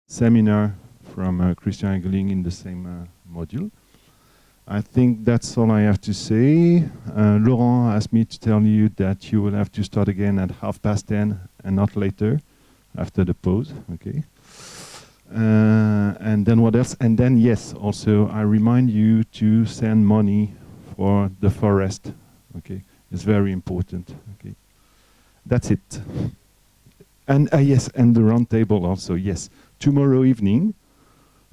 seminar from Christian Egeling in the same module. I think that's all I have to say. Laurent asked me to tell you that you will have to start again at 10:30 and not later, after the pause, okay? And then what else? And then yes, also I remind you to send money for the forest, okay? It's very important, okay? That's it. And yes, and the round table also, yes. Tomorrow evening,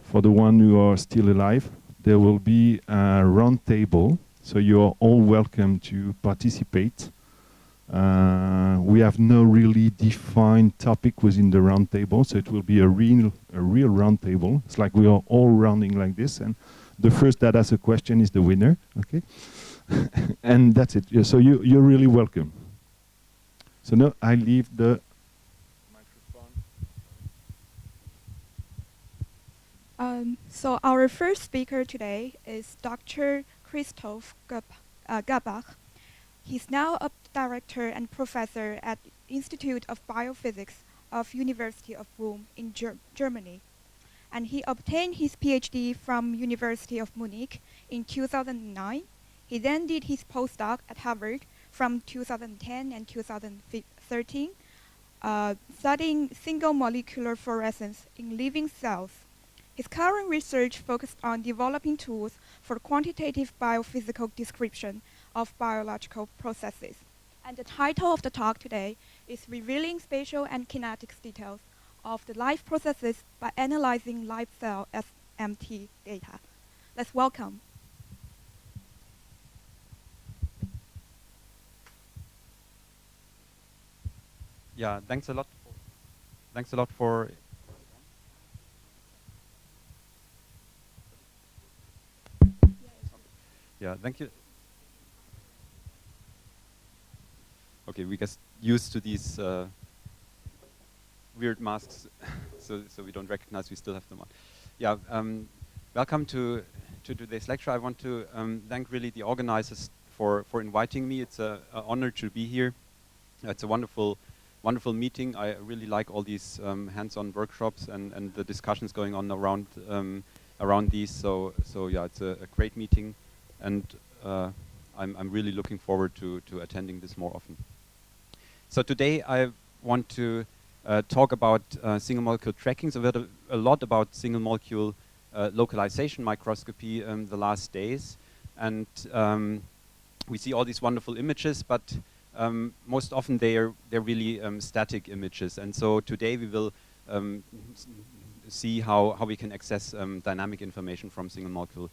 for the one who are still alive, there will be a round table, so you are all welcome to participate. We have no really defined topic within the round table, so it will be a real round table. It's like we are all rounding like this, and the first that asks a question is the winner, okay? And that's it. Yeah, so you're really welcome. So now I leave the So our first speaker today is Dr. Christoph Gabach. He's now a director and professor at Institute of Biophysics of University of Rome in Germany. And he obtained his PhD from University of Munich in 2009. He then did his postdoc at Harvard from 2010 and 2013, studying single molecular fluorescence in living cells. His current research focused on developing tools for quantitative biophysical description of biological processes. And the title of the talk today is Revealing Spatial and Kinetics Details of the Life Processes by Analyzing Live Cell SMT Data. Let's welcome. Yeah, thanks a lot. Thanks a lot for. Yeah, thank you. Okay, we get used to these weird masks, so we don't recognize we still have them on. Yeah, welcome to today's lecture. I want to thank really the organizers for inviting me. It's an honor to be here. It's a wonderful meeting. I really like all these hands-on workshops and the discussions going on around these. So yeah, it's a great meeting, and I'm really looking forward to attending this more often. So today I want to talk about single molecule tracking. So we heard a lot about single molecule localization microscopy the last days, and we see all these wonderful images, but most often they're really static images. And so today we will see how we can access dynamic information from single molecule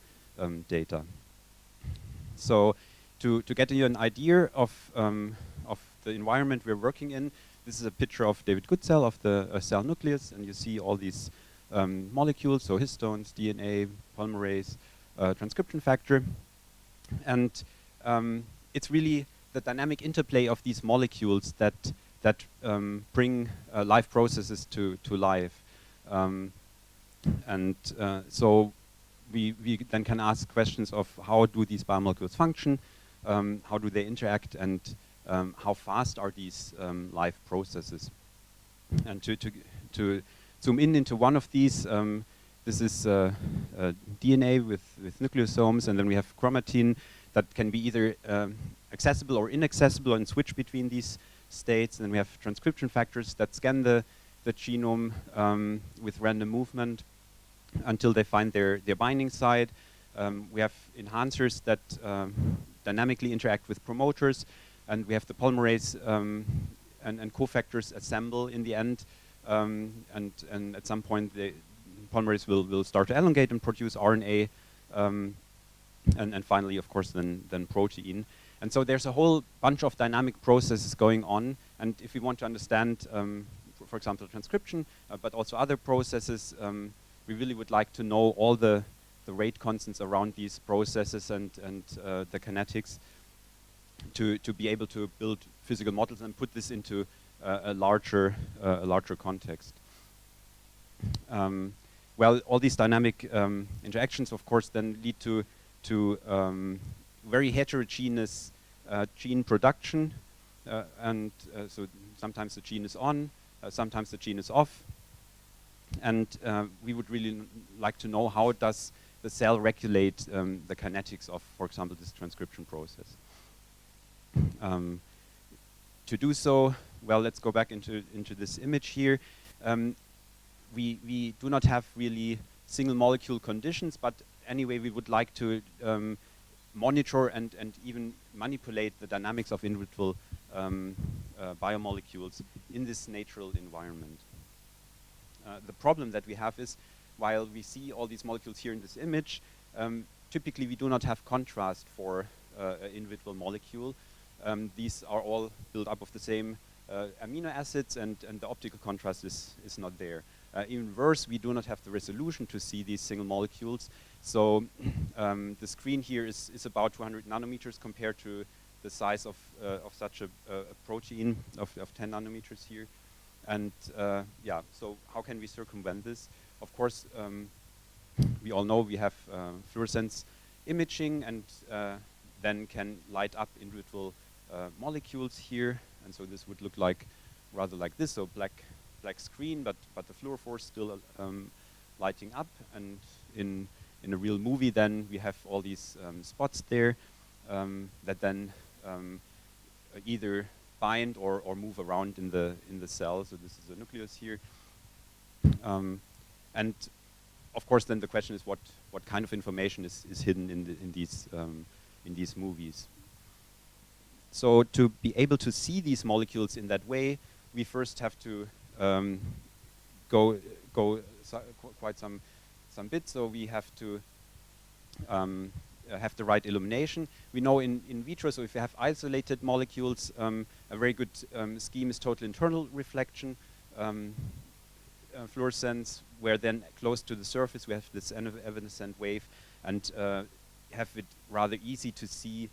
data. So to get you an idea of the environment we're working in, this is a picture of David Goodsell of the cell nucleus, and you see all these molecules, so histones, DNA, polymerase, transcription factor, and it's really the dynamic interplay of these molecules that bring live processes to life, and so we then can ask questions of how do these biomolecules function, how do they interact, and how fast are these live processes. And to zoom in into one of these, this is DNA with nucleosomes, and then we have chromatin that can be either accessible or inaccessible and switch between these states. And then we have transcription factors that scan the genome with random movement until they find their binding site. We have enhancers that dynamically interact with promoters, and we have the polymerase and cofactors assemble in the end, and at some point the polymerase will start to elongate and produce RNA, and finally, of course, then protein. And so there's a whole bunch of dynamic processes going on, and if we want to understand, for example, transcription, but also other processes, we really would like to know all the rate constants around these processes and the kinetics to be able to build physical models and put this into a larger context. Well, all these dynamic interactions, of course, then lead to very heterogeneous gene production, and so sometimes the gene is on, sometimes the gene is off, And we would really like to know how does the cell regulate the kinetics of, for example, this transcription process. To do so, well, let's go back into this image here. We do not have really single molecule conditions, but anyway, we would like to monitor and even manipulate the dynamics of individual biomolecules in this natural environment. The problem that we have is, while we see all these molecules here in this image, typically we do not have contrast for an individual molecule. These are all built up of the same amino acids, and the optical contrast is not there. Even worse, we do not have the resolution to see these single molecules. So the screen here is about 200 nanometers compared to the size of such a protein of 10 nanometers here. And yeah, so how can we circumvent this? Of course, we all know we have fluorescence imaging, and then can light up individual molecules here. And so this would look like rather like this, so black screen, but the fluorophore still lighting up. And in a real movie, then we have all these spots there that then either bind or move around in the cell. So this is the nucleus here, and of course, then the question is what kind of information is hidden in these movies. So to be able to see these molecules in that way, we first have to go quite some bits. So we have to have the right illumination. We know in vitro, so if you have isolated molecules, a very good scheme is total internal reflection, fluorescence, where then close to the surface we have this evanescent wave, and have it rather easy to see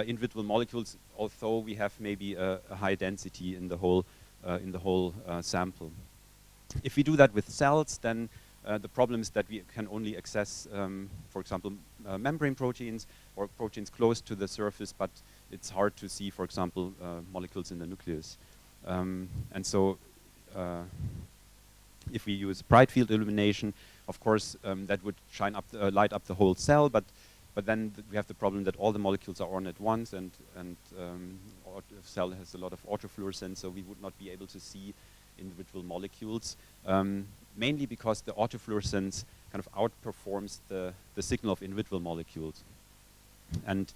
individual molecules, although we have maybe a high density in the whole sample. If we do that with cells, then the problem is that we can only access, for example, membrane proteins or proteins close to the surface, but it's hard to see, for example, molecules in the nucleus. And so if we use bright field illumination, of course, that would shine up, light up the whole cell, but then we have the problem that all the molecules are on at once, and the cell has a lot of autofluorescence, so we would not be able to see individual molecules, mainly because the autofluorescence kind of outperforms the signal of individual molecules. And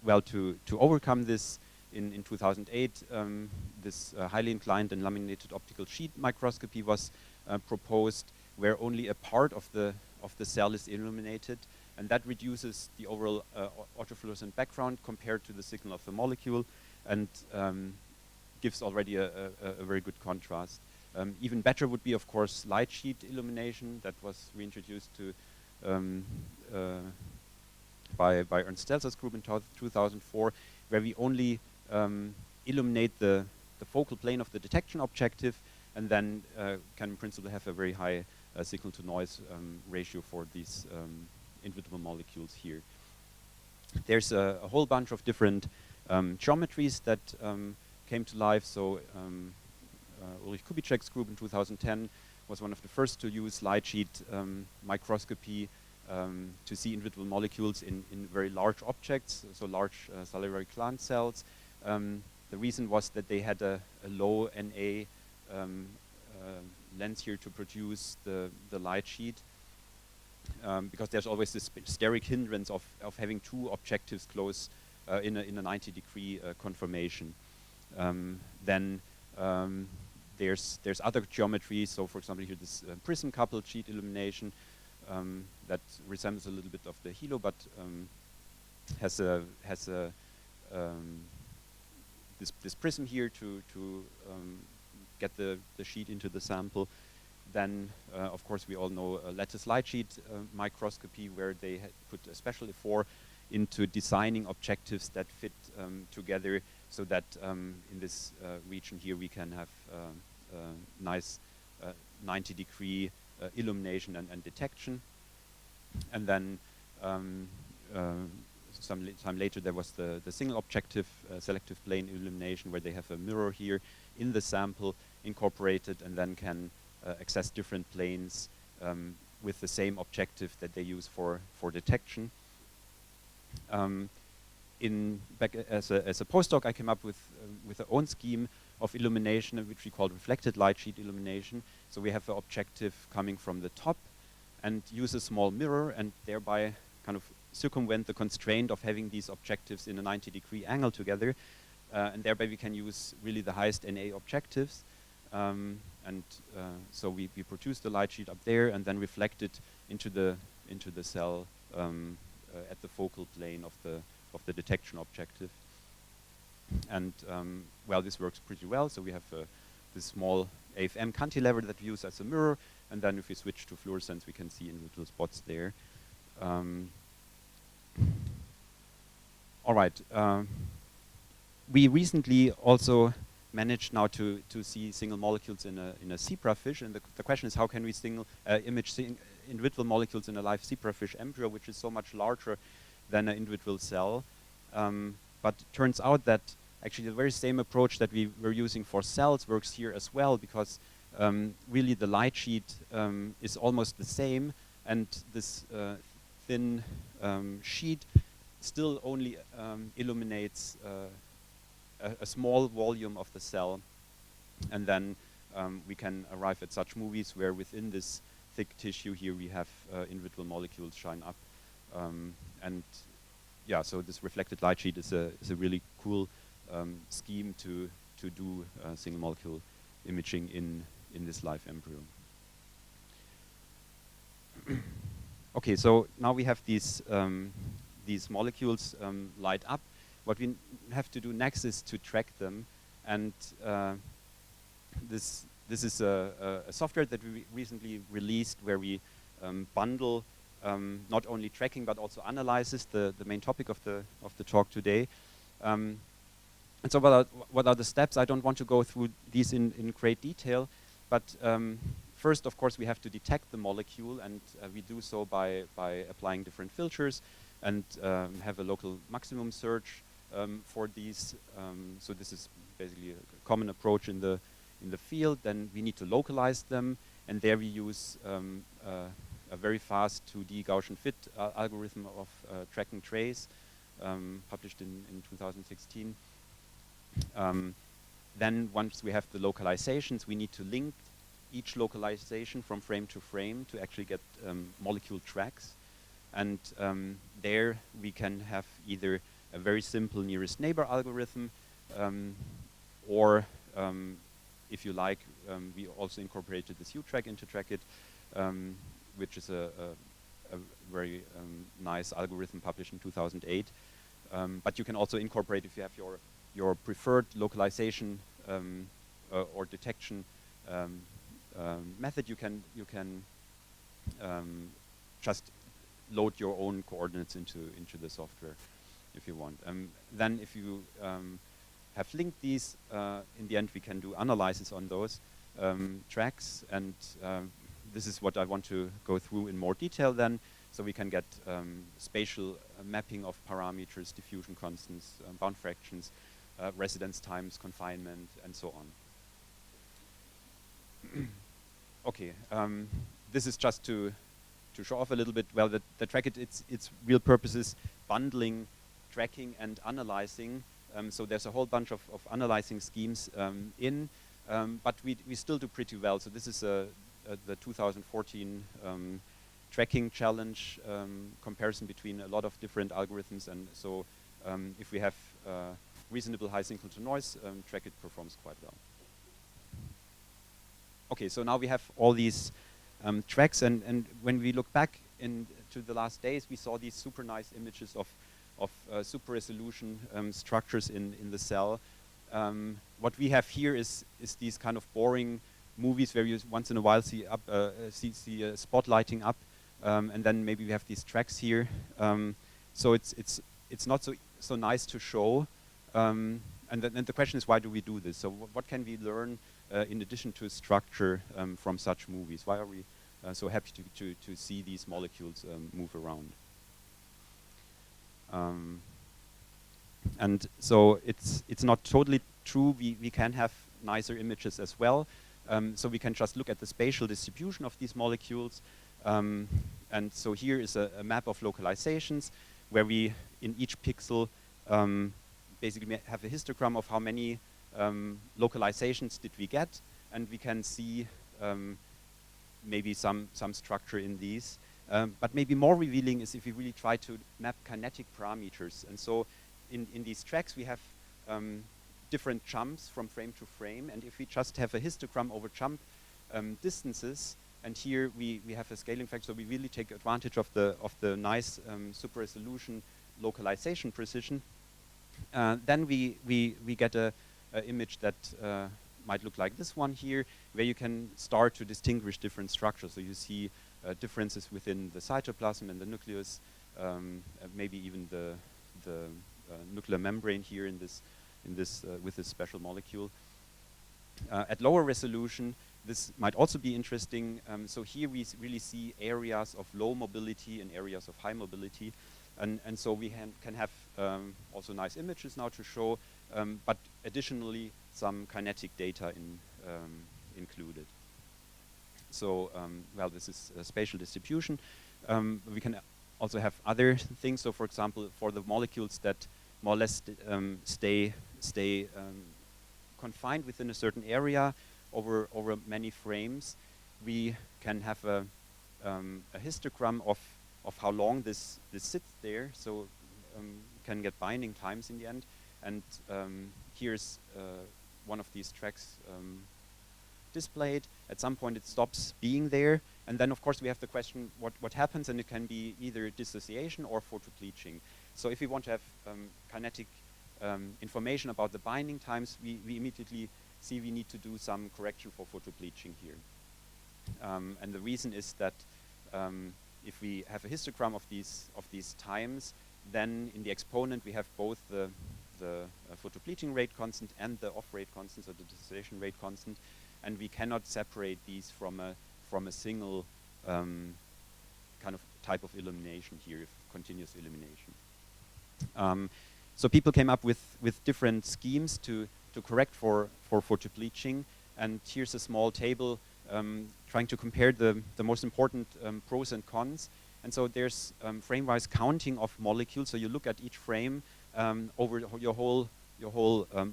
well, to overcome this, in 2008, this highly inclined and laminated optical sheet microscopy was proposed, where only a part of the cell is illuminated, and that reduces the overall autofluorescent background compared to the signal of the molecule, and gives already a very good contrast. Even better would be, of course, light sheet illumination that was reintroduced by Ernst Stelzer's group in 2004, where we only illuminate the focal plane of the detection objective, and then can in principle have a very high signal-to-noise ratio for these individual molecules here. There's a whole bunch of different geometries that came to life. So Ulrich Kubitschek's group in 2010 was one of the first to use light sheet microscopy to see individual molecules in very large objects, so large salivary gland cells. The reason was that they had a low NA lens here to produce the light sheet, because there's always this steric hindrance of having two objectives close in a 90-degree conformation. Then there's other geometries. So, for example, here this prism coupled sheet illumination that resembles a little bit of the halo, but has this prism here to get the sheet into the sample. Then, of course, we all know lattice light sheet microscopy, where they put a special effort into designing objectives that fit together, so that in this region here we can have nice 90-degree illumination and detection. And then some time later there was the single objective selective plane illumination, where they have a mirror here in the sample incorporated, and then can access different planes with the same objective that they use for detection. As a postdoc, I came up with our own scheme of illumination, which we call reflected light sheet illumination. So we have an objective coming from the top and use a small mirror and thereby kind of circumvent the constraint of having these objectives in a 90-degree angle together. And thereby we can use really the highest NA objectives. So we produce the light sheet up there and then reflect it into the cell at the focal plane of the detection objective. And well, this works pretty well. So we have this small AFM cantilever that we use as a mirror, and then if we switch to fluorescence, we can see individual spots there. All right. We recently also managed now to see single molecules in a zebrafish, and the question is how can we image individual molecules in a live zebrafish embryo, which is so much larger than an individual cell. But it turns out that actually the very same approach that we were using for cells works here as well, because really the light sheet is almost the same, and this thin sheet still only illuminates a small volume of the cell, and then we can arrive at such movies where within this thick tissue here we have individual molecules shine up, and yeah, so this reflected light sheet is a really cool scheme to do single molecule imaging in this live embryo. Okay, so now we have these molecules light up. What we have to do next is to track them, and this is a software that we recently released where we bundle not only tracking but also analysis, the main topic of the talk today. And so what are the steps? I don't want to go through these in great detail, but first, of course, we have to detect the molecule, and we do so by applying different filters and have a local maximum search for these. So this is basically a common approach in the field. Then we need to localize them, and there we use a very fast 2D Gaussian fit algorithm of tracking trace, published in 2016. Then once we have the localizations, we need to link each localization from frame to frame to actually get molecule tracks. And there we can have either a very simple nearest neighbor algorithm, or if you like, we also incorporated this U-track into Trackit, which is a very nice algorithm published in 2008. But you can also incorporate, if you have your preferred localization or detection method, you can just load your own coordinates into the software if you want. Then if you have linked these, in the end we can do analysis on those tracks, and this is what I want to go through in more detail then. So we can get spatial mapping of parameters, diffusion constants, bound fractions, residence times, confinement, and so on. Okay, this is just to show off a little bit. Well, the Trackit, its real purpose is bundling tracking and analyzing. So there's a whole bunch of analyzing schemes but we still do pretty well. So this is the 2014 tracking challenge comparison between a lot of different algorithms, and so if we have reasonable high signal to noise, Trackit performs quite well. Okay, so now we have all these tracks, and when we look back into the last days, we saw these super nice images of super resolution structures in the cell. What we have here is these kind of boring movies where you once in a while see a spot lighting up, and then maybe we have these tracks here. So it's not so nice to show. And then the question is, why do we do this? So what can we learn in addition to structure from such movies? Why are we so happy to see these molecules move around? And so it's not totally true. We can have nicer images as well. So we can just look at the spatial distribution of these molecules. And so here is a map of localizations where we, in each pixel, basically have a histogram of how many localizations did we get, and we can see maybe some structure in these. But maybe more revealing is if we really try to map kinetic parameters. And so in these tracks we have different jumps from frame to frame, and if we just have a histogram over jump distances, and here we have a scaling factor, so we really take advantage of the nice super resolution localization precision, then we get a image that might look like this one here, where you can start to distinguish different structures. So you see differences within the cytoplasm and the nucleus, maybe even the nuclear membrane here in this with this special molecule. At lower resolution, this might also be interesting. So here we really see areas of low mobility and areas of high mobility, and so we can have also nice images now to show, but additionally some kinetic data included. So well, this is spatial distribution. We can also have other things. So for example, for the molecules that more or less stay confined within a certain area over many frames, we can have a histogram of how long this sits there. So can get binding times in the end. And here's one of these tracks displayed. At some point it stops being there, and then of course we have the question what happens, and it can be either dissociation or photobleaching. So if we want to have kinetic information about the binding times, we immediately see we need to do some correction for photobleaching here. And the reason is that if we have a histogram of these times, then in the exponent we have both the photobleaching rate constant and the off rate constant, so the dissociation rate constant, and we cannot separate these from a single kind of type of illumination here, continuous illumination. So people came up with different schemes to correct for photobleaching, and here's a small table trying to compare the most important pros and cons. And so there's frame-wise counting of molecules. So you look at each frame over your whole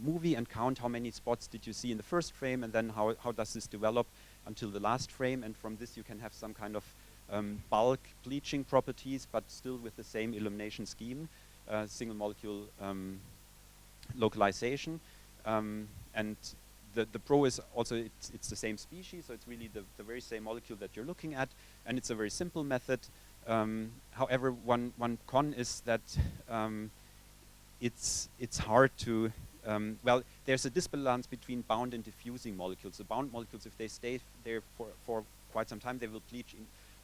movie and count how many spots did you see in the first frame, and then how does this develop until the last frame. And from this you can have some kind of bulk bleaching properties, but still with the same illumination scheme, single molecule localization. And the pro is also it's the same species, so it's really the very same molecule that you're looking at, and it's a very simple method. However, one con is that it's hard to, well, there's a disbalance between bound and diffusing molecules. The bound molecules, if they stay there for quite some time, they will bleach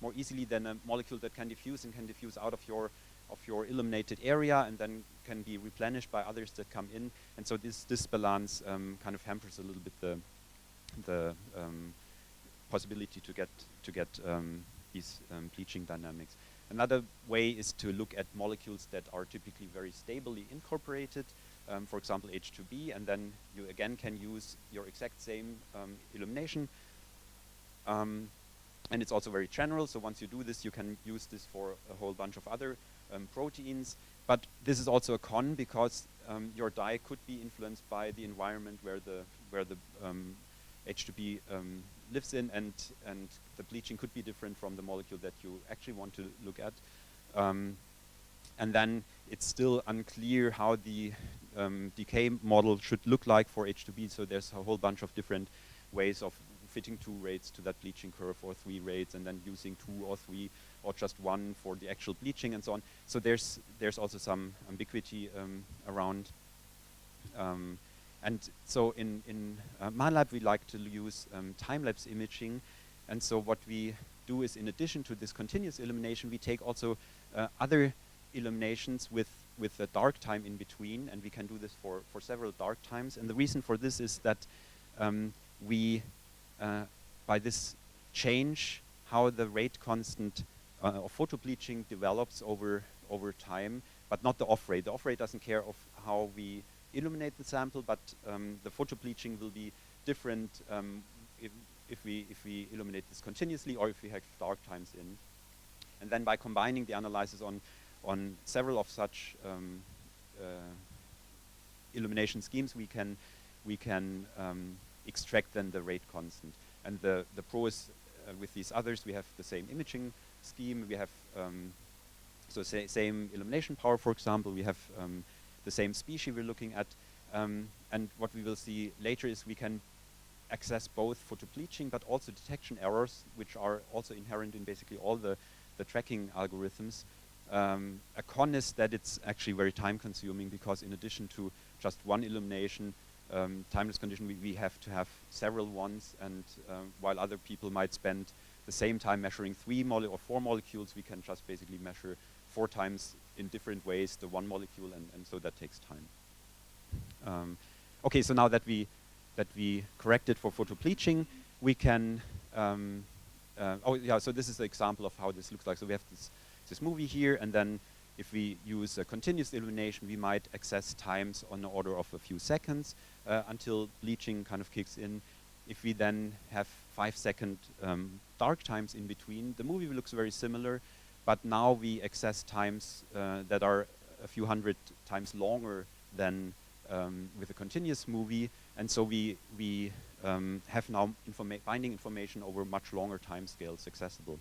more easily than a molecule that can diffuse and can diffuse out of your illuminated area and then can be replenished by others that come in. And so this disbalance kind of hampers a little bit the possibility to get these bleaching dynamics. Another way is to look at molecules that are typically very stably incorporated, for example H2B, and then you again can use your exact same illumination. And it's also very general, so once you do this, you can use this for a whole bunch of other proteins. But this is also a con, because your dye could be influenced by the environment where the H2B lives in, and the bleaching could be different from the molecule that you actually want to look at. And then it's still unclear how the decay model should look like for H2B, so there's a whole bunch of different ways of fitting 2 rates to that bleaching curve, or 3 rates, and then using 2 or 3 or just 1 for the actual bleaching and so on. So there's also some ambiguity around. And so in my lab we like to use time-lapse imaging, and so what we do is, in addition to this continuous illumination, we take also other illuminations with a dark time in between, and we can do this for several dark times. And the reason for this is that we by this change how the rate constant of photobleaching develops over time, but not the off rate. The off rate doesn't care of how we illuminate the sample, but the photobleaching will be different if we illuminate this continuously, or if we have dark times in. And then by combining the analysis on several of such illumination schemes, we can extract then the rate constant. And the pro is with these others, we have the same imaging scheme. We have same illumination power, for example. We have the same species we're looking at. And what we will see later is we can access both photobleaching but also detection errors, which are also inherent in basically all the tracking algorithms. A con is that it's actually very time consuming, because in addition to just one illumination timeless condition, we have to have several ones, and while other people might spend the same time measuring 3 or 4 molecules, we can just basically measure 4 times in different ways the one molecule, and so that takes time. Okay, so now that we corrected for photobleaching, we can so this is the example of how this looks like. So we have this movie here, and then if we use a continuous illumination, we might access times on the order of a few seconds until bleaching kind of kicks in. If we then have 5-second dark times in between, the movie looks very similar, but now we access times that are a few hundred times longer than with a continuous movie, and so we have now binding information over much longer time scales accessible.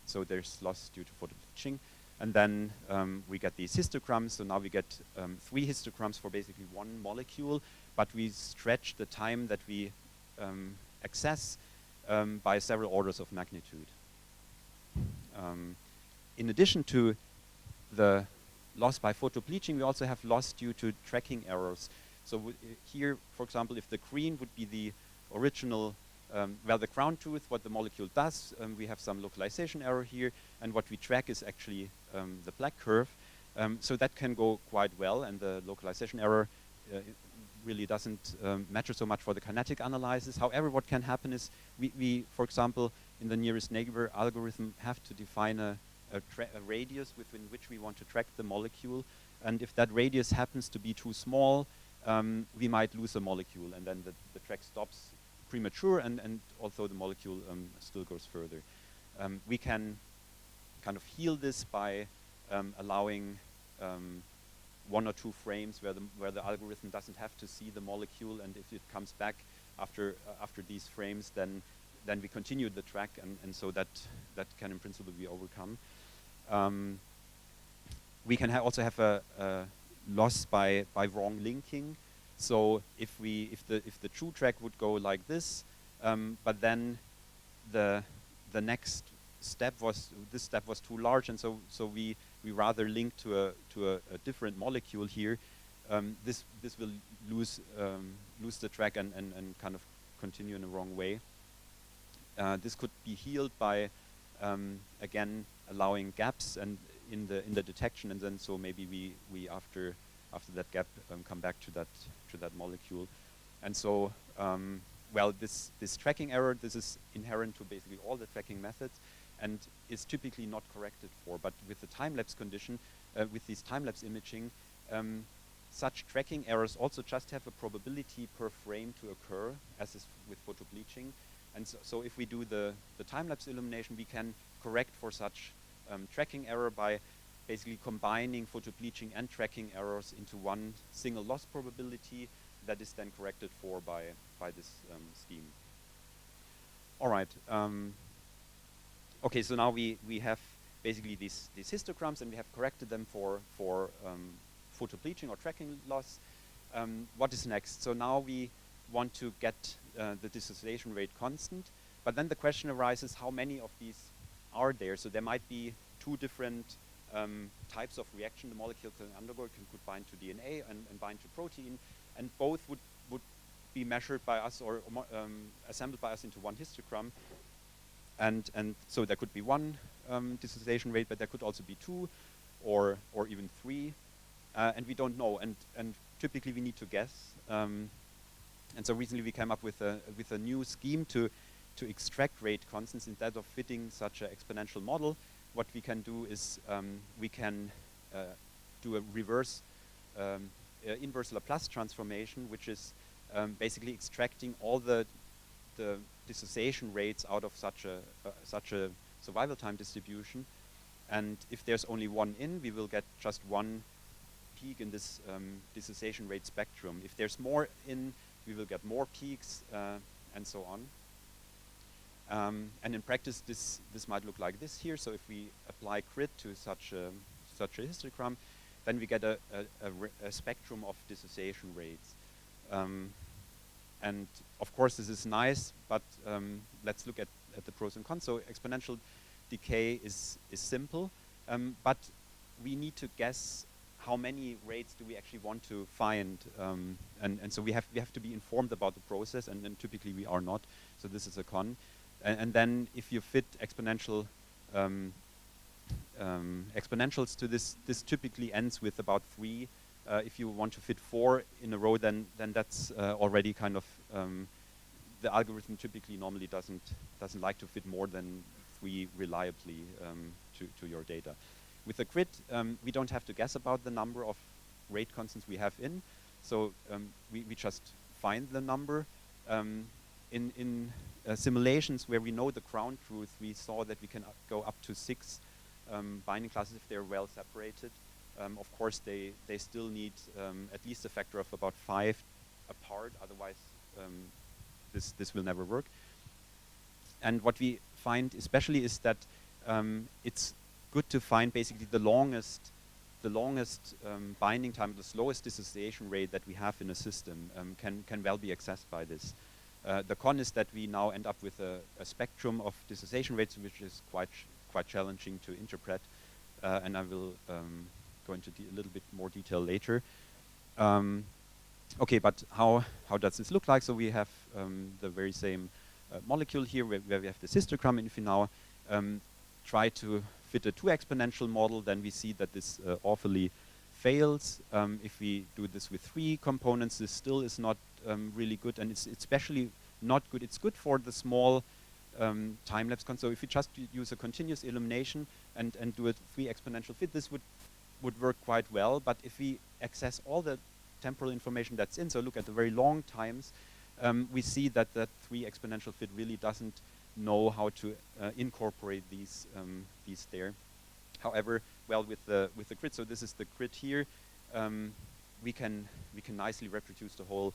So there's loss due to photobleaching, and then we get these histograms. So now we get 3 histograms for basically one molecule, but we stretch the time that we access by several orders of magnitude. In addition to the loss by photobleaching, we also have loss due to tracking errors. So here, for example, if the green would be the original, the crown tooth, what the molecule does, we have some localization error here, and what we track is actually the black curve. So that can go quite well, and the localization error really doesn't matter so much for the kinetic analysis. However, what can happen is we, for example, in the nearest neighbor algorithm, have to define a radius within which we want to track the molecule, and if that radius happens to be too small, we might lose a molecule, and then the track stops premature, and although the molecule still goes further. We can kind of heal this by allowing 1 or 2 frames where the algorithm doesn't have to see the molecule, and if it comes back after these frames, then we continue the track, and so that can in principle be overcome. We can also have a loss by wrong linking. So if the true track would go like this, but then the next step was too large, and so we rather link to a different molecule here. This will lose the track and kind of continue in the wrong way. This could be healed by again allowing gaps and in the detection, and then so maybe we after that gap come back to that molecule. And so well, this tracking error, this is inherent to basically all the tracking methods and is typically not corrected for. But with the time-lapse condition, with this time-lapse imaging, such tracking errors also just have a probability per frame to occur, as is with photobleaching. And so if we do the time-lapse illumination, we can correct for such tracking error by basically combining photobleaching and tracking errors into one single loss probability that is then corrected for by this scheme. All right. Okay, so now we have basically these histograms, and we have corrected them for photobleaching or tracking loss. What is next? So now we want to get the dissociation rate constant, but then the question arises, how many of these are there? So there might be 2 different types of reaction the molecule can undergo. It could bind to DNA and bind to protein, and both would be measured by us or assembled by us into one histogram. And so there could be 1 dissociation rate, but there could also be 2 or even 3, and we don't know. And typically we need to guess. And so recently we came up with a new scheme to extract rate constants instead of fitting such an exponential model. What we can do is we can do a inverse Laplace transformation, which is basically extracting all the dissociation rates out of such a survival time distribution. And if there's only one in, we will get just one peak in this dissociation rate spectrum. If there's more in, we will get more peaks, and so on. And in practice, this might look like this here. So if we apply crit to such a histogram, then we get a spectrum of dissociation rates. And of course, this is nice, but let's look at the pros and cons. So exponential decay is simple, but we need to guess how many rates do we actually want to find, and so we have to be informed about the process, and then typically we are not. So this is a con. And then if you fit exponentials to this typically ends with about 3. If you want to fit 4 in a row, then that's already kind of the algorithm typically normally doesn't like to fit more than 3 reliably to your data. With the crit, we don't have to guess about the number of rate constants we have in, so we just find the number. In simulations where we know the ground truth, we saw that we can go up to 6 binding classes if they're well separated. Of course, they still need at least a factor of about 5 apart, otherwise this will never work. And what we find especially is that it's good to find basically the longest binding time, the slowest dissociation rate that we have in a system can well be accessed by this. The con is that we now end up with a spectrum of dissociation rates, which is quite challenging to interpret, and I will go into a little bit more detail later. Okay, but how does this look like? So we have the very same molecule here, where we have the histogram, and if we now try to fit a 2 exponential model, then we see that this awfully fails. If we do this with 3 components, this still is not really good, and it's especially not good. It's good for the small time-lapse con. So if we just use a continuous elimination and do a 3 exponential fit, this would work quite well. But if we access all the temporal information that's in, so look at the very long times, we see that that 3 exponential fit really doesn't know how to incorporate these there. However, well, with the grid, so this is the grid here, we can nicely reproduce the whole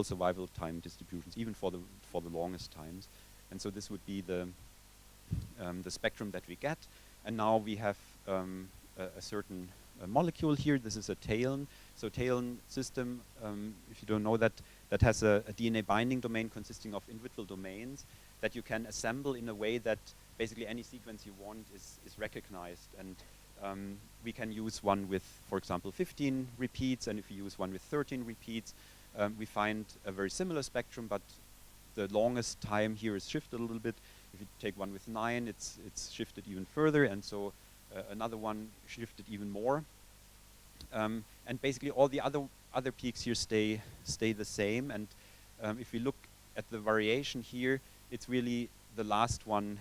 survival time distributions, even for the longest times. And so this would be the spectrum that we get. And now we have a certain molecule here. This is a TALEN. So TALEN system, if you don't know that has a DNA binding domain consisting of individual domains that you can assemble in a way that basically any sequence you want is recognized. And we can use one with, for example, 15 repeats, and if you use one with 13 repeats, we find a very similar spectrum, but the longest time here is shifted a little bit. If you take one with 9, it's shifted even further, and so another one shifted even more. And basically all the other peaks here stay the same. And if we look at the variation here, it's really the last one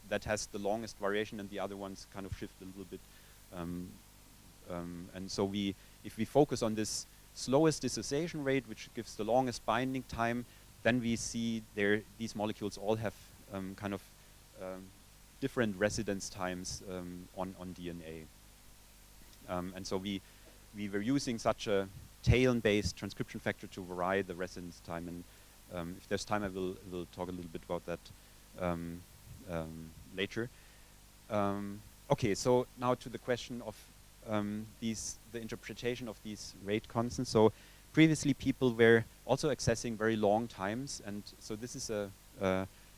that has the longest variation, and the other ones kind of shift a little bit. And so if we focus on this slowest dissociation rate, which gives the longest binding time, then we see these molecules all have kind of different residence times on DNA. And so we were using such a TALEN-based transcription factor to vary the residence time, and if there's time, I will talk a little bit about that later. Okay, so now to the question of the interpretation of these rate constants. So previously, people were also accessing very long times, and so this is a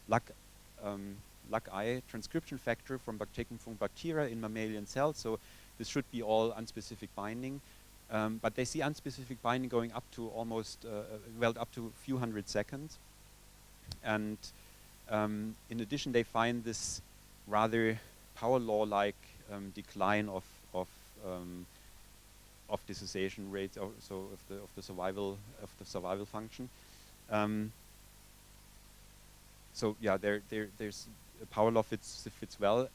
LAC-I transcription factor taken from bacteria in mammalian cells. So this should be all unspecific binding, but they see unspecific binding going up to almost up to a few hundred seconds. And in addition, they find this rather power law-like decline of dissociation rates, so of the survival function. So yeah, there's a power law fits well.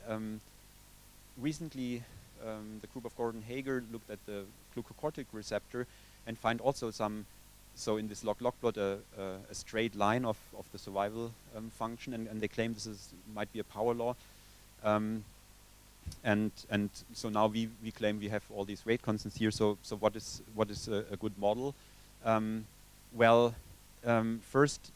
Recently, the group of Gordon Hager looked at the glucocorticoid receptor and find also some so in this log plot, a straight line of the survival function, and they claim this might be a power law. And so now we claim we have all these rate constants here. So what is a good model? First,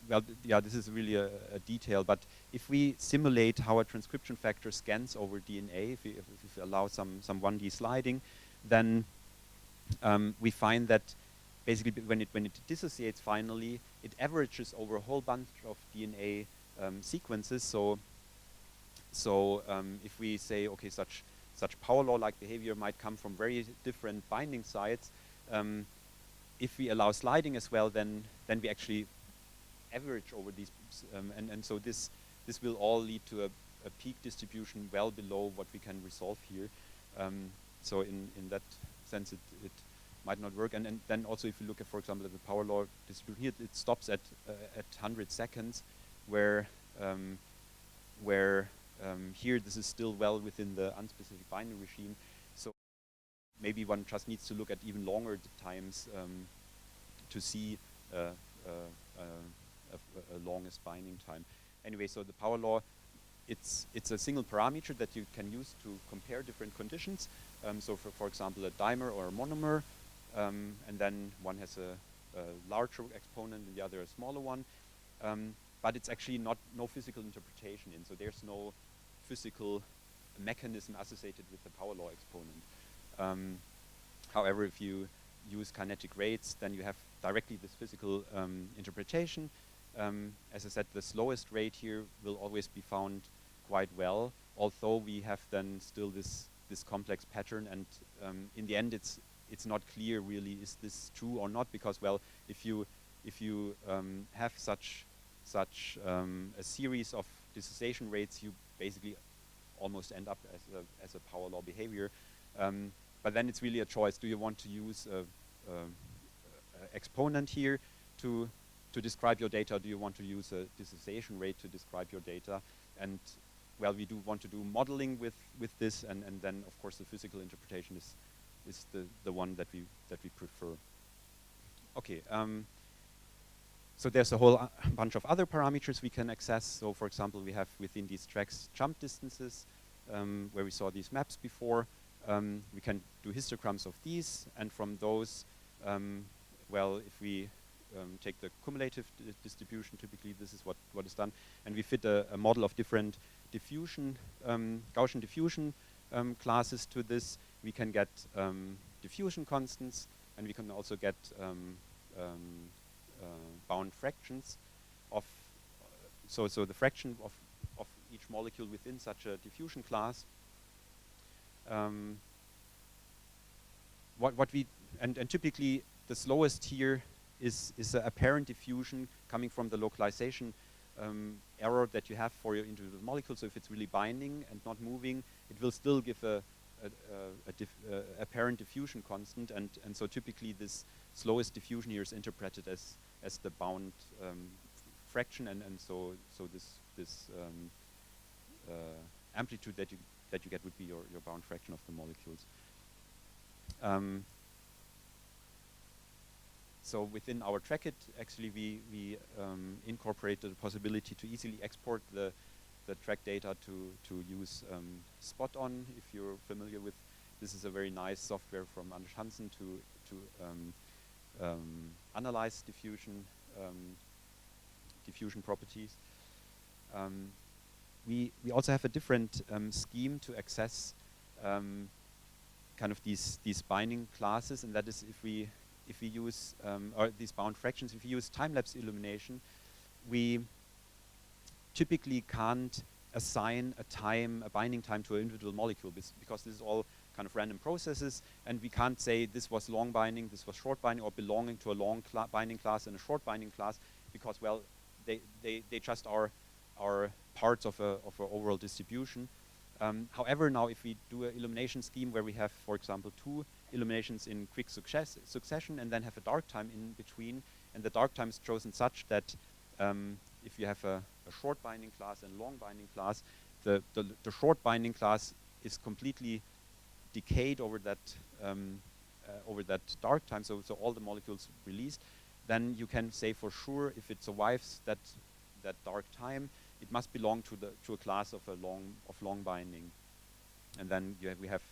this is really a detail, but if we simulate how a transcription factor scans over DNA, if we allow some 1D sliding, then we find that basically when it dissociates finally, it averages over a whole bunch of DNA sequences. So if we say, okay, such power law-like behavior might come from very different binding sites, if we allow sliding as well, then we actually average over these, and so this will all lead to a peak distribution well below what we can resolve here. So in that sense, it might not work. And then also, if you look at, for example, at the power law distribution here, it stops at 100 seconds, where here this is still well within the unspecific binding regime. So maybe one just needs to look at even longer times to see a longest binding time. Anyway, so the power law, it's a single parameter that you can use to compare different conditions. So for example, a dimer or a monomer, and then one has a larger exponent and the other a smaller one. But it's actually no physical interpretation in, so there's no physical mechanism associated with the power law exponent. However, if you use kinetic rates, then you have directly this physical interpretation. As I said, the slowest rate here will always be found quite well, although we have then still this complex pattern, and in the end it's not clear really is this true or not, because well, if you have such a series of dissociation rates, you basically almost end up as a power law behavior. But then it's really a choice. Do you want to use a exponent here to describe your data? Or do you want to use a dissociation rate to describe your data? And well, we do want to do modeling with this, and then of course the physical interpretation is the one that we prefer. Okay. So there's a whole bunch of other parameters we can access. So for example, we have within these tracks jump distances, where we saw these maps before. We can do histograms of these, and from those, well, if we take the cumulative distribution, typically this is what is done, and we fit a model of different diffusion, Gaussian diffusion classes to this. We can get diffusion constants, and we can also get bound fractions of, so the fraction of each molecule within such a diffusion class. And typically the slowest here is an apparent diffusion coming from the localization error that you have for your individual molecule. So if it's really binding and not moving, it will still give a apparent diffusion constant, and so typically this slowest diffusion here is interpreted as the bound fraction, and so this amplitude that you get would be your bound fraction of the molecules. So within our trackit, actually we incorporated the possibility to easily export the track data to use spot-on. If you're familiar with, this is a very nice software from Anders Hansen to analyze diffusion properties. We also have a different scheme to access kind of these binding classes, and that is if we use or these bound fractions, if we use time-lapse illumination, we typically can't assign a binding time to an individual molecule, because this is all kind of random processes, and we can't say this was long binding, this was short binding, or belonging to a long binding class and a short binding class, because well, they just are parts of a overall distribution. However, now if we do an illumination scheme where we have, for example, 2 illuminations in quick succession and then have a dark time in between, and the dark time is chosen such that if you have a short binding class and long binding class, the short binding class is completely decayed over that over that dark time, so all the molecules released, then you can say for sure if it survives that dark time, it must belong to a class of long binding. And then we have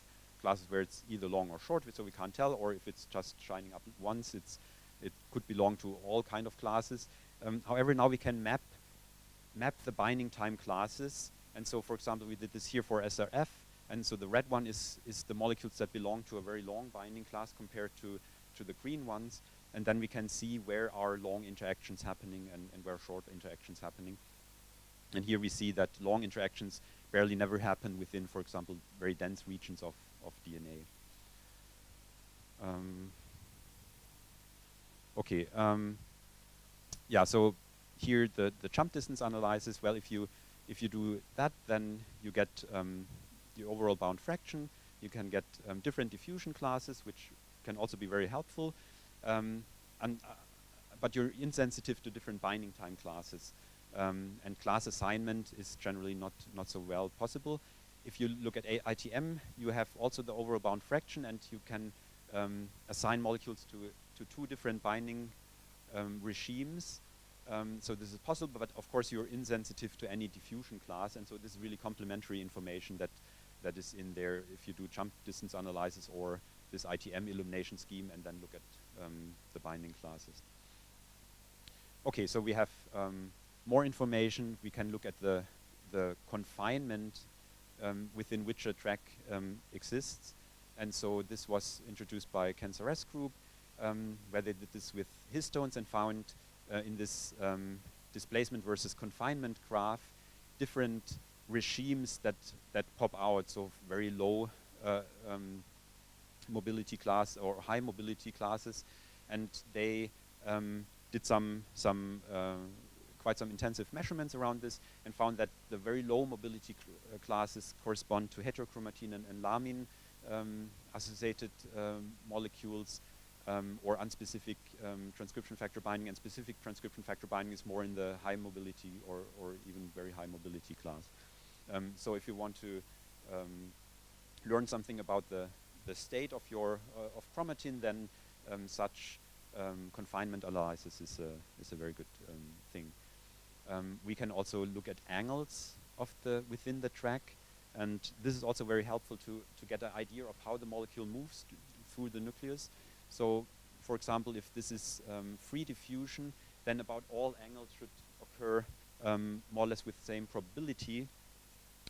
classes where it's either long or short, so we can't tell, or if it's just shining up once, it could belong to all kind of classes. However, now we can map the binding time classes. And so, for example, we did this here for SRF. And so the red one is the molecules that belong to a very long binding class compared to the green ones. And then we can see where are long interactions happening and where short interactions happening. And here we see that long interactions barely never happen within, for example, very dense regions of DNA. Okay. Yeah, so here the jump distance analysis, well, if you do that, then you get the overall bound fraction. You can get different diffusion classes, which can also be very helpful. But you're insensitive to different binding time classes. And class assignment is generally not so well possible. If you look at ITM, you have also the overall bound fraction, and you can assign molecules to two different binding regimes. So this is possible, but of course you're insensitive to any diffusion class, and so this is really complementary information that is in there if you do jump distance analysis or this ITM illumination scheme and then look at the binding classes. Okay, so we have more information. We can look at the confinement within which a track exists. And so this was introduced by Ken Sarres' group, where they did this with histones and found in this displacement versus confinement graph different regimes that pop out, so very low mobility class or high mobility classes, and they did quite some intensive measurements around this and found that the very low mobility classes correspond to heterochromatin and lamine associated molecules, or unspecific transcription factor binding, and specific transcription factor binding is more in the high mobility or even very high mobility class. So if you want to learn something about the state of your of chromatin, then such confinement analysis is a very good thing. We can also look at angles of within the track, and this is also very helpful to get an idea of how the molecule moves through the nucleus. So, for example, if this is free diffusion, then about all angles should occur more or less with the same probability.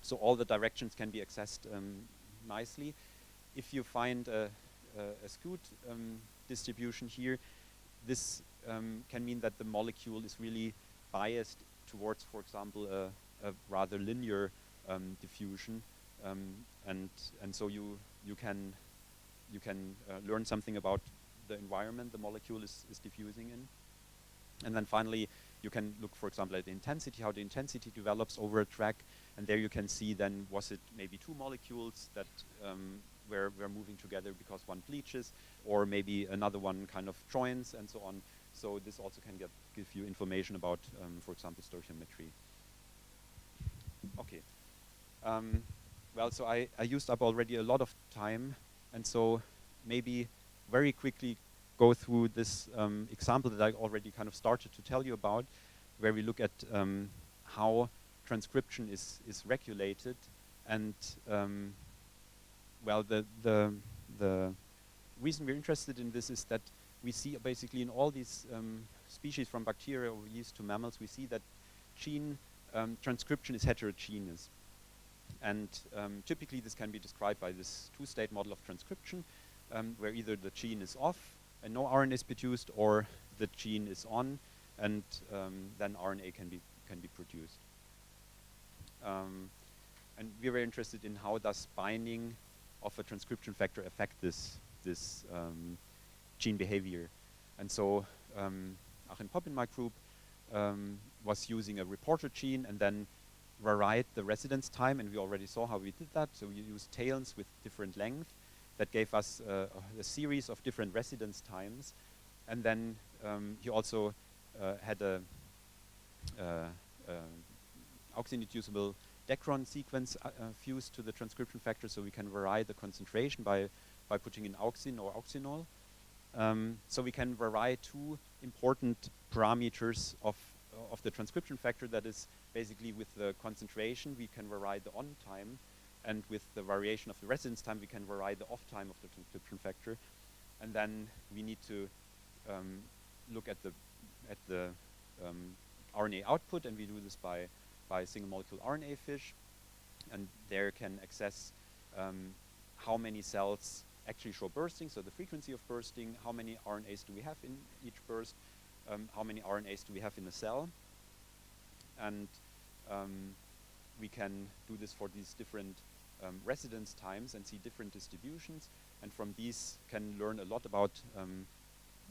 So all the directions can be accessed nicely. If you find a skewed distribution here, this can mean that the molecule is really biased towards, for example, a rather linear diffusion, and so you can learn something about the environment the molecule is diffusing in. And then finally, you can look, for example, at the intensity, how the intensity develops over a track, and there you can see then, was it maybe two molecules that were moving together because one bleaches, or maybe another one kind of joins, and so on. So this also can give you information about, for example, stoichiometry. Okay. Well, so I used up already a lot of time, and so maybe very quickly go through this example that I already kind of started to tell you about, where we look at how transcription is regulated, and well, the reason we're interested in this is that we see basically in all these species, from bacteria over yeast to mammals, we see that gene transcription is heterogeneous. And typically this can be described by this two-state model of transcription, where either the gene is off and no RNA is produced, or the gene is on and then RNA can be produced. And we're very interested in how does binding of a transcription factor affect this gene behavior. And so Achim Popp in my group was using a reporter gene and then varied the residence time, and we already saw how we did that. So we used tails with different length that gave us a series of different residence times, and then he also had a auxin-inducible Dacron sequence fused to the transcription factor, so we can vary the concentration by by putting in auxin or auxinol. So we can vary two important parameters of the transcription factor. That is basically with the concentration we can vary the on time, and with the variation of the residence time we can vary the off time of the transcription factor. And then we need to look at the RNA output, and we do this by single molecule RNA fish, and there can access how many cells actually show bursting, so the frequency of bursting, how many RNAs do we have in each burst, how many RNAs do we have in a cell, and we can do this for these different residence times and see different distributions, and from these can learn a lot about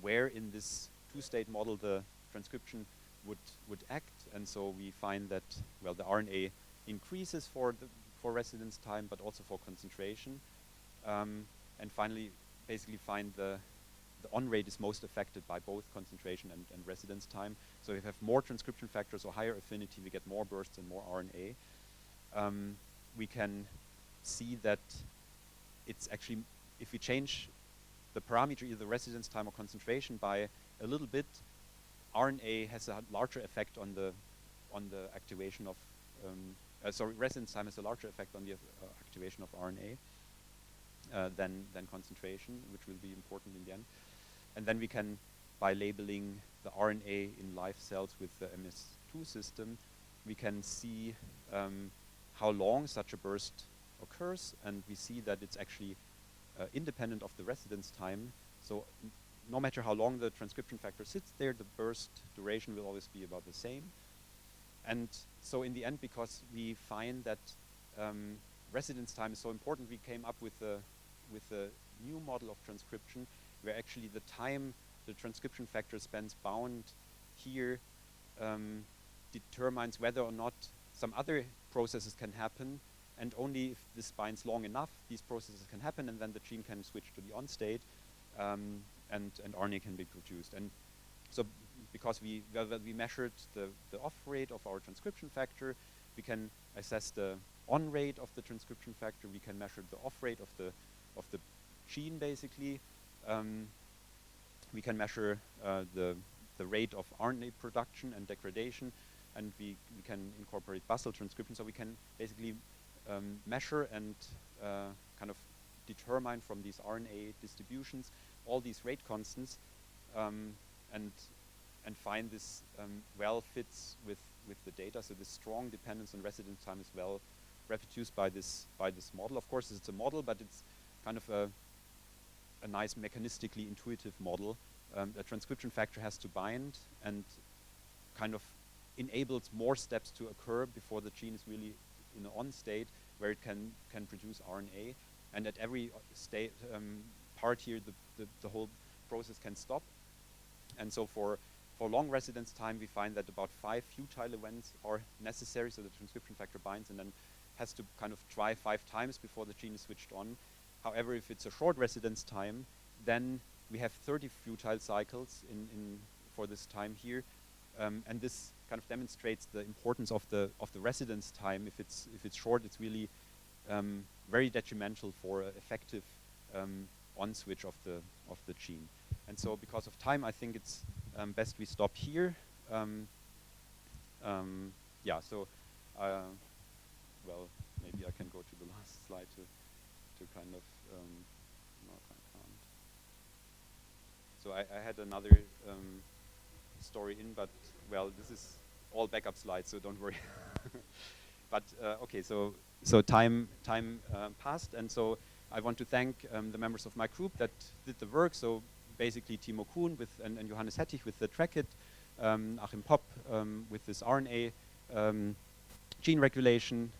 where in this two-state model the transcription would act. And so we find that, well, the RNA increases for residence time, but also for concentration. And finally, basically find the on rate is most affected by both concentration and residence time. So if we have more transcription factors or higher affinity, we get more bursts and more RNA. We can see that it's actually, if we change the parameter, either residence time or concentration, by a little bit, RNA has a larger effect on the activation of, residence time has a larger effect on the activation of RNA than concentration, which will be important in the end. And then we can, by labeling the RNA in live cells with the MS2 system, we can see how long such a burst occurs, and we see that it's actually independent of the residence time. So no matter how long the transcription factor sits there, the burst duration will always be about the same. And so in the end, because we find that residence time is so important, we came up with a new model of transcription, where actually the time the transcription factor spends bound here determines whether or not some other processes can happen, and only if this binds long enough, these processes can happen, and then the gene can switch to the on state, and RNA can be produced. And so because we measured the off rate of our transcription factor, we can assess the on rate of the transcription factor, we can measure the off rate of the gene, basically. We can measure the rate of RNA production and degradation, and we can incorporate basal transcription. So we can basically measure and kind of determine from these RNA distributions all these rate constants, and find this well fits with the data. So this strong dependence on residence time is well reproduced by this model. Of course, it's a model, but it's kind of a nice mechanistically intuitive model. The transcription factor has to bind and kind of enables more steps to occur before the gene is really in an on state where it can produce RNA. And at every state part here, the whole process can stop. And so for long residence time, we find that about 5 futile events are necessary. So the transcription factor binds and then has to kind of try 5 times before the gene is switched on. However, if it's a short residence time, then we have 30 futile cycles for this time here, and this kind of demonstrates the importance of the residence time. If it's short, it's really very detrimental for effective on switch of the gene. And so, because of time, I think it's best we stop here. Yeah. So, well, maybe I can go to the last slide to kind of. No, I can't. So I had another story in, but well, this is all backup slides, so don't worry. But okay, so time passed, and so I want to thank the members of my group that did the work. So basically, Timo Kuhn and Johannes Hettich with the TrackIt, Achim Popp with this RNA gene regulation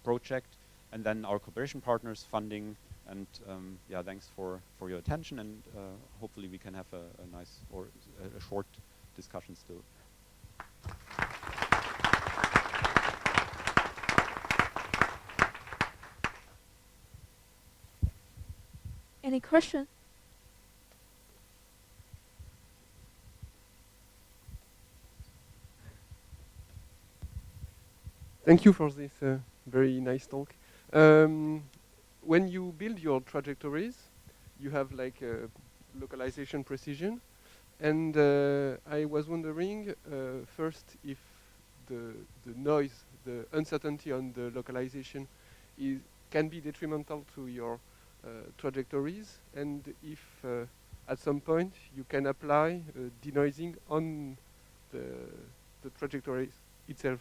project, and then our cooperation partners funding. And yeah, thanks for your attention, and hopefully we can have a nice or a short discussion still. Any question? Thank you for this very nice talk. when you build your trajectories, you have like localization precision. And I was wondering first if the noise, the uncertainty on the localization can be detrimental to your trajectories, and if at some point you can apply denoising on the, the trajectories itself.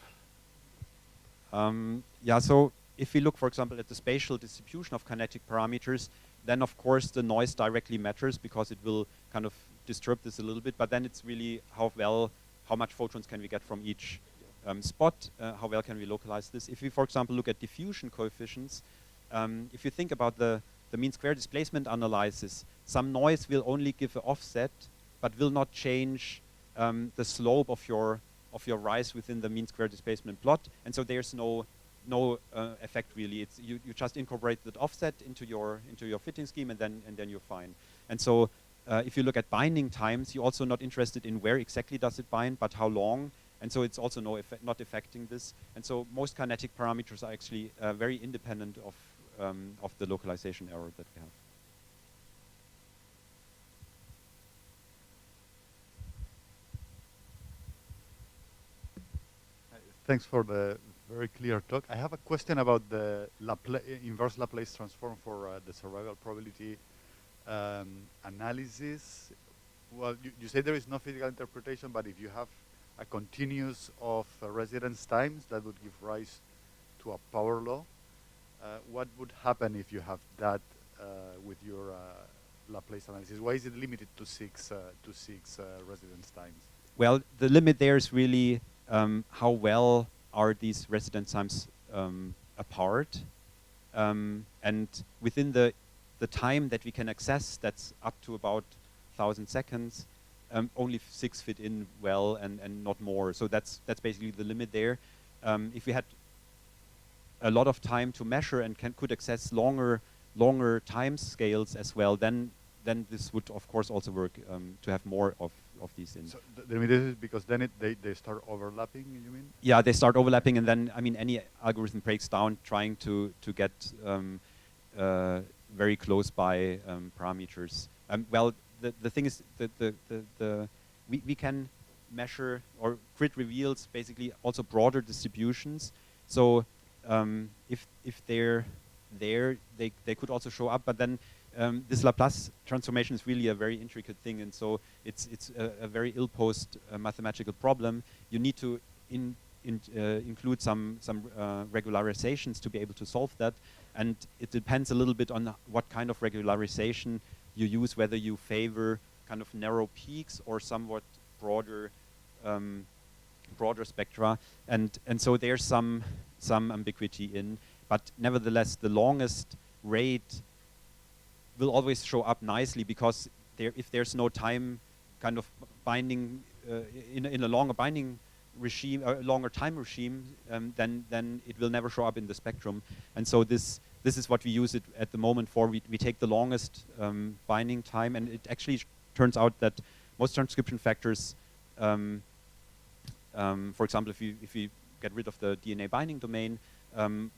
Yeah, so if we look, for example, at the spatial distribution of kinetic parameters, then of course the noise directly matters because it will kind of disturb this a little bit, but then it's really how much photons can we get from each spot, how well can we localize this. If we, for example, look at diffusion coefficients, if you think about the mean square displacement analysis, some noise will only give an offset, but will not change the slope of your rise within the mean square displacement plot, and so there's no effect really. It's you just incorporate that offset into your fitting scheme, and then you're fine. And so if you look at binding times, you're also not interested in where exactly does it bind, but how long. And so it's also not affecting this. And so most kinetic parameters are actually very independent of the localization error that we have. Thanks for the very clear talk. I have a question about the inverse Laplace transform for the survival probability analysis. Well, you say there is no physical interpretation, but if you have a continuous of residence times, that would give rise to a power law. What would happen if you have that with your Laplace analysis? Why is it limited to six residence times? Well, the limit there is really how well are these residence times apart, and within the time that we can access, that's up to about 1,000 seconds. Only 6 fit in well, and not more. So that's basically the limit there. If we had a lot of time to measure and could access longer time scales as well, then this would of course also work to have more of these in. So the limit is because then they start overlapping, you mean? Yeah, they start overlapping, and then I mean any algorithm breaks down trying to get very close by parameters. Well, the thing is that we can measure, or grid reveals basically also broader distributions. So if they're there, they could also show up. But then this Laplace transformation is really a very intricate thing, and so it's a very ill-posed mathematical problem. You need to include some regularizations to be able to solve that, and it depends a little bit on what kind of regularization you use, whether you favor kind of narrow peaks or somewhat broader spectra, and so there's some ambiguity in, but nevertheless the longest rate will always show up nicely, because if there's no time kind of binding in a longer binding regime, longer time regime, then it will never show up in the spectrum. And so this is what we use it at the moment for. We take the longest binding time, and it actually turns out that most transcription factors, for example, if we get rid of the DNA binding domain,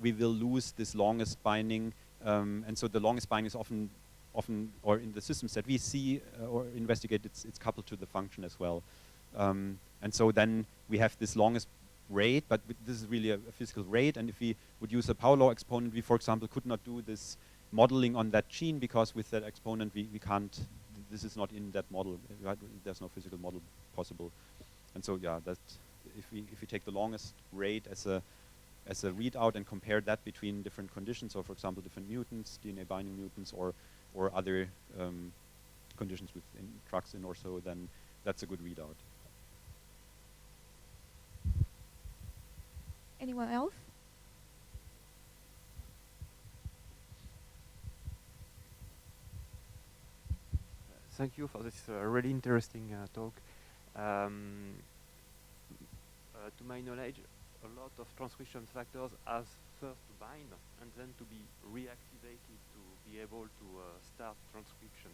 we will lose this longest binding, and so the longest binding is often, or in the systems that we see or investigate, it's coupled to the function as well. And so then we have this longest rate, but this is really a physical rate, and if we would use a power law exponent, we, for example, could not do this modeling on that gene, because with that exponent we can't, this is not in that model, right? There's no physical model possible. And so yeah, that if we take the longest rate as a readout and compare that between different conditions, or for example different mutants, DNA binding mutants, or other conditions within Truxin or so, then that's a good readout. Anyone else? Thank you for this really interesting talk. To my knowledge, a lot of transcription factors as first to bind and then to be reactivated to be able to start transcription.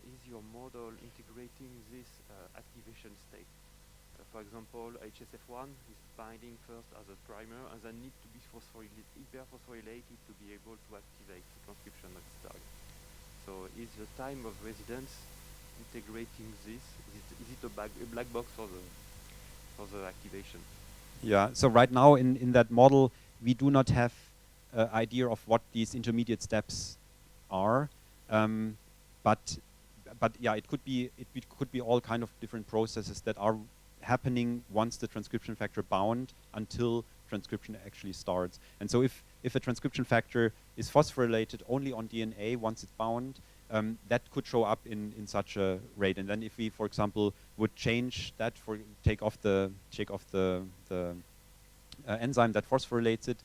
Is your model integrating this activation state? For example, HSF1 is binding first as a primer and then need to be hyperphosphorylated to be able to activate the transcription of its target. So is the time of residence integrating this? Is it a black box for the activation? Yeah, so right now in that model, we do not have an idea of what these intermediate steps are. But yeah, it could be all kind of different processes that are happening once the transcription factor bound until transcription actually starts. And so if a transcription factor is phosphorylated only on DNA once it's bound, that could show up in such a rate. And then if we, for example, would change that take off the enzyme that phosphorylates it,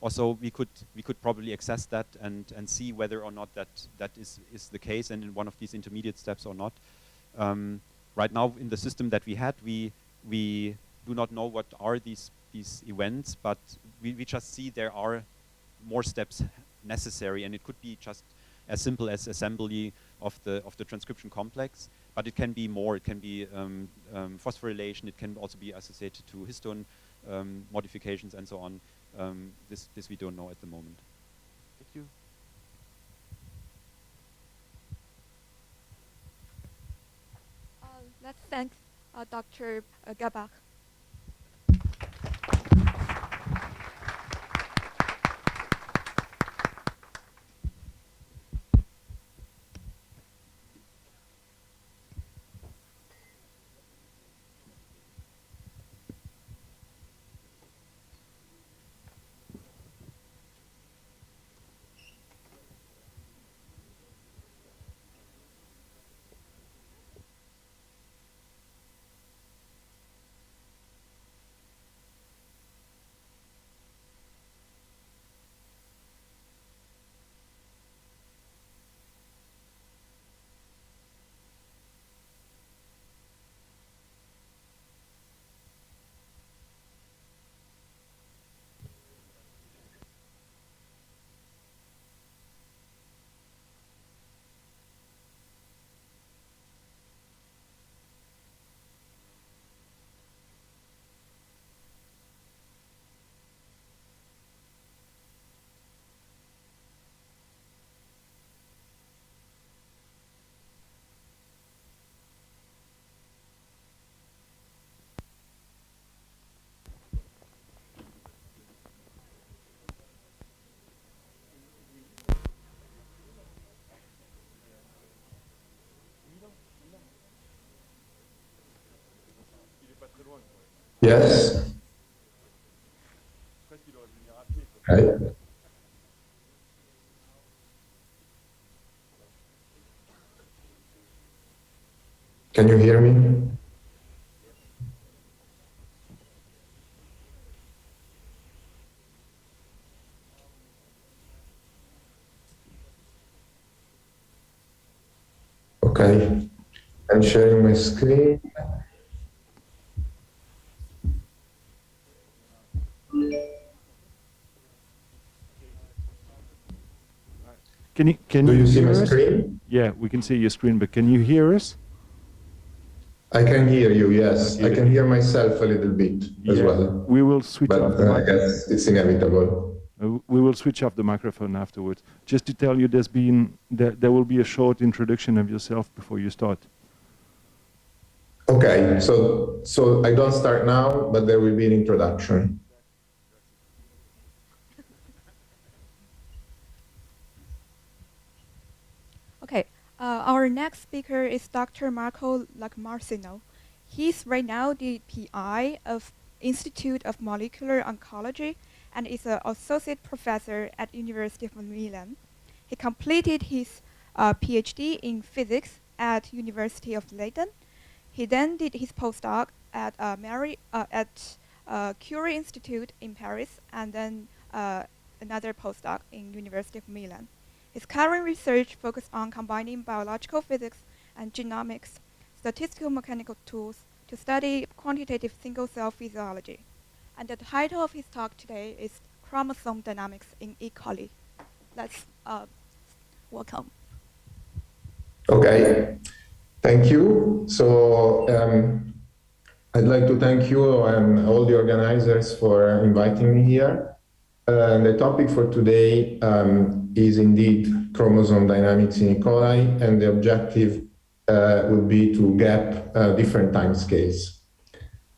also we could probably access that and see whether or not that is the case and in one of these intermediate steps or not. Right now in the system that we had, we do not know what are these events, but we just see there are more steps necessary, and it could be just as simple as assembly of the transcription complex, but it can be more. It can be phosphorylation. It can also be associated to histone modifications and so on. This we don't know at the moment. Thank you. Let's thank Dr. Gabach. Yes. Hi. Can you hear me? Okay. I'm sharing my screen. Can Do you you see hear my us? screen? Yeah, we can see your screen, but can you hear us? I can hear you, yes. Okay. I can hear myself a little bit as well. We will switch off the But I microphone. guess it's inevitable. We will switch off the microphone afterwards. Just to tell you, there will be a short introduction of yourself before you start. Okay, so I don't start now, but there will be an introduction. Okay, our next speaker is Dr. Marco Lacmarcino. He's right now the PI of Institute of Molecular Oncology and is an associate professor at University of Milan. He completed his PhD in physics at University of Leiden. He then did his postdoc at Curie Institute in Paris, and then another postdoc in University of Milan. His current research focuses on combining biological physics and genomics, statistical mechanical tools to study quantitative single-cell physiology. And the title of his talk today is Chromosome Dynamics in E. coli. Let's welcome. Okay, thank you. So I'd like to thank you and all the organizers for inviting me here. The topic for today is indeed chromosome dynamics in E. coli, and the objective would be to gap different time scales.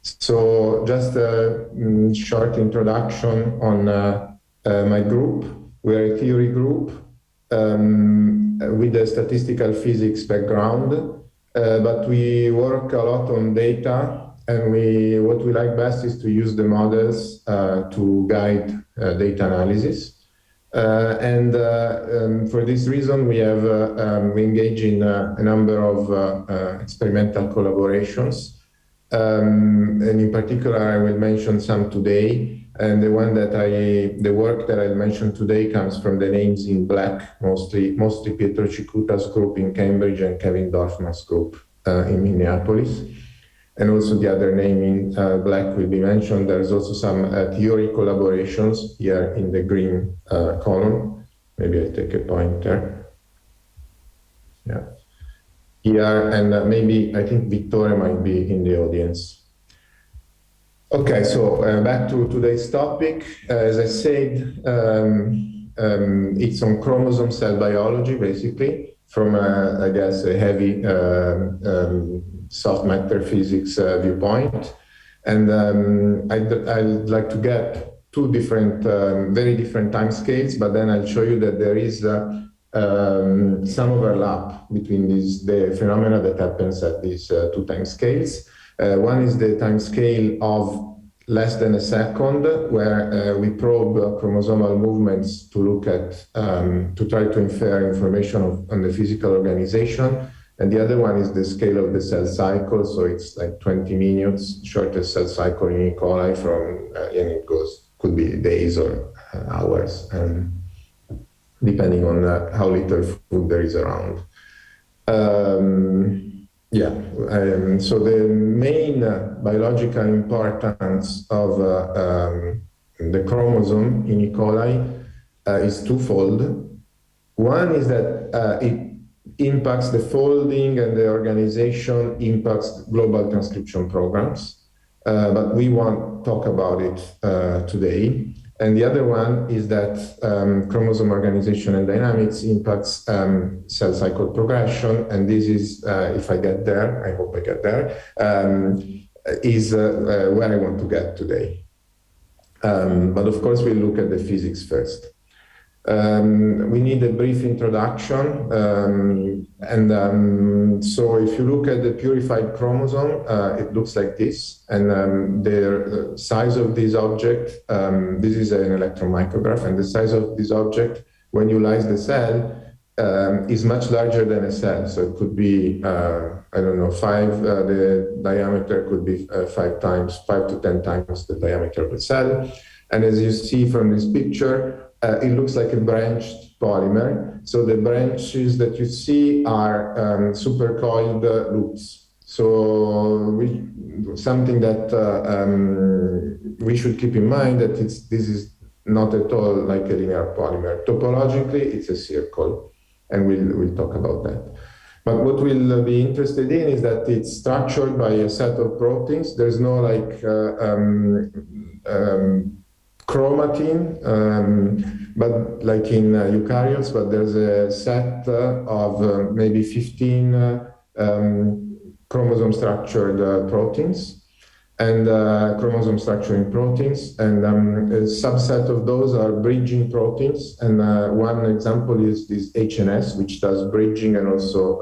So just a short introduction on my group. We're a theory group with a statistical physics background, but we work a lot on data, and what we like best is to use the models to guide data analysis. For this reason, we engage in a number of experimental collaborations. And in particular, I will mention some today. And the work that I mentioned today comes from the names in black, mostly Pietro Cicuta's group in Cambridge and Kevin Dorfman's group in Minneapolis. And also the other name in black will be mentioned. There's also some theory collaborations here in the green column. Maybe I take a pointer. Yeah. Here, and maybe I think Vittoria might be in the audience. Okay, so back to today's topic. As I said, it's on chromosome cell biology, basically, from, I guess, a heavy soft matter physics viewpoint. And I'd like to get two different, very different time scales, but then I'll show you that there is some overlap between the phenomena that happens at these two time scales. One is the time scale of less than a second, where we probe chromosomal movements to look at, to try to infer information on the physical organization. And the other one is the scale of the cell cycle. So it's like 20 minutes, shortest cell cycle in E. coli and it could be days or hours, depending on how little food there is around. So the main biological importance of the chromosome in E. coli is twofold. One is that it impacts the folding, and the organization impacts global transcription programs, but we won't talk about it today. And the other one is that chromosome organization and dynamics impacts cell cycle progression. And this is, if I get there, I hope I get there, is where I want to get today. But of course, we'll look at the physics first. We need a brief introduction. So if you look at the purified chromosome, it looks like this. And the size of this object, this is an electron micrograph, and the size of this object, when you lyse the cell, is much larger than a cell. So it could be, I don't know, the diameter could be 5 to 10 times the diameter of the cell. And as you see from this picture, it looks like a branched polymer. So the branches that you see are supercoiled loops. So something that we should keep in mind that this is not at all like a linear polymer. Topologically, it's a circle, and we'll talk about that. But what we'll be interested in is that it's structured by a set of proteins. There's no like chromatin, but like in eukaryotes, but there's a set of maybe 15 chromosome structured proteins and chromosome structuring proteins, and a subset of those are bridging proteins. And one example is this HNS, which does bridging and also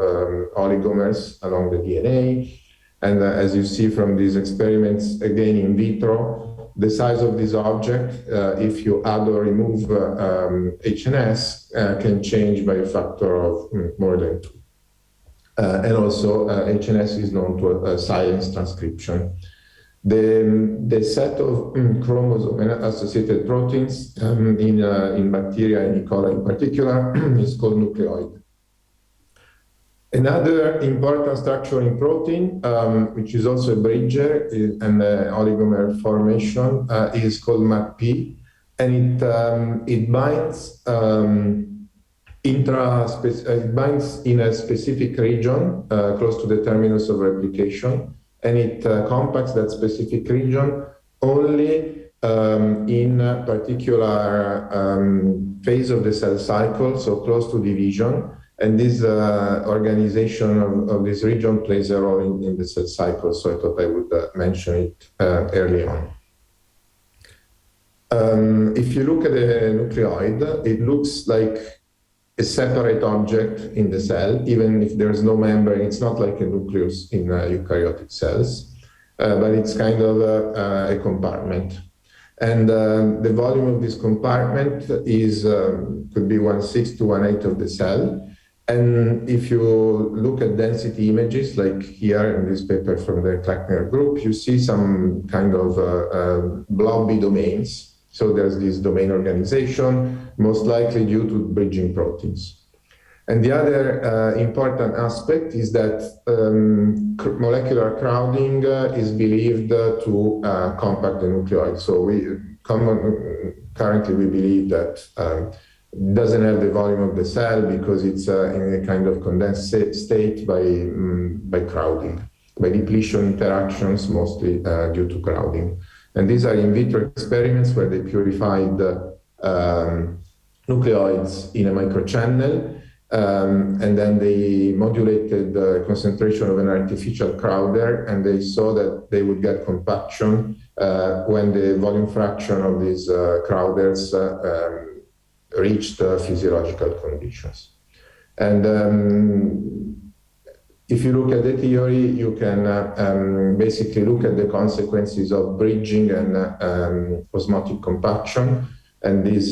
oligomers along the DNA. And as you see from these experiments, again in vitro, the size of this object, if you add or remove HNS, can change by a factor of more than 2. And also, HNS is known to silence transcription. The set of chromosome-associated proteins in bacteria and E. coli in particular is called nucleoid. Another important structuring protein, which is also a bridger and oligomer formation, is called MAP, and it binds it binds in a specific region close to the terminus of replication, and it compacts that specific region only in a particular phase of the cell cycle, so close to division. And this organization of this region plays a role in the cell cycle, so I thought I would mention it early on. If you look at the nucleoid, it looks like a separate object in the cell, even if there's no membrane. It's not like a nucleus in eukaryotic cells, but it's kind of a compartment. And the volume of this compartment is could be 1/6 to 1/8 of the cell. And if you look at density images, like here in this paper from the Kleckner group, you see some kind of blobby domains. So there's this domain organization, most likely due to bridging proteins. And the other important aspect is that molecular crowding is believed to compact the nucleoid. So currently we believe that it doesn't have the volume of the cell because it's in a kind of condensed state by crowding, by depletion interactions, mostly due to crowding. And these are in vitro experiments where they purified nucleoids in a microchannel, and then they modulated the concentration of an artificial crowder, and they saw that they would get compaction when the volume fraction of these crowders reached physiological conditions. And if you look at the theory, you can basically look at the consequences of bridging and osmotic compaction. And this,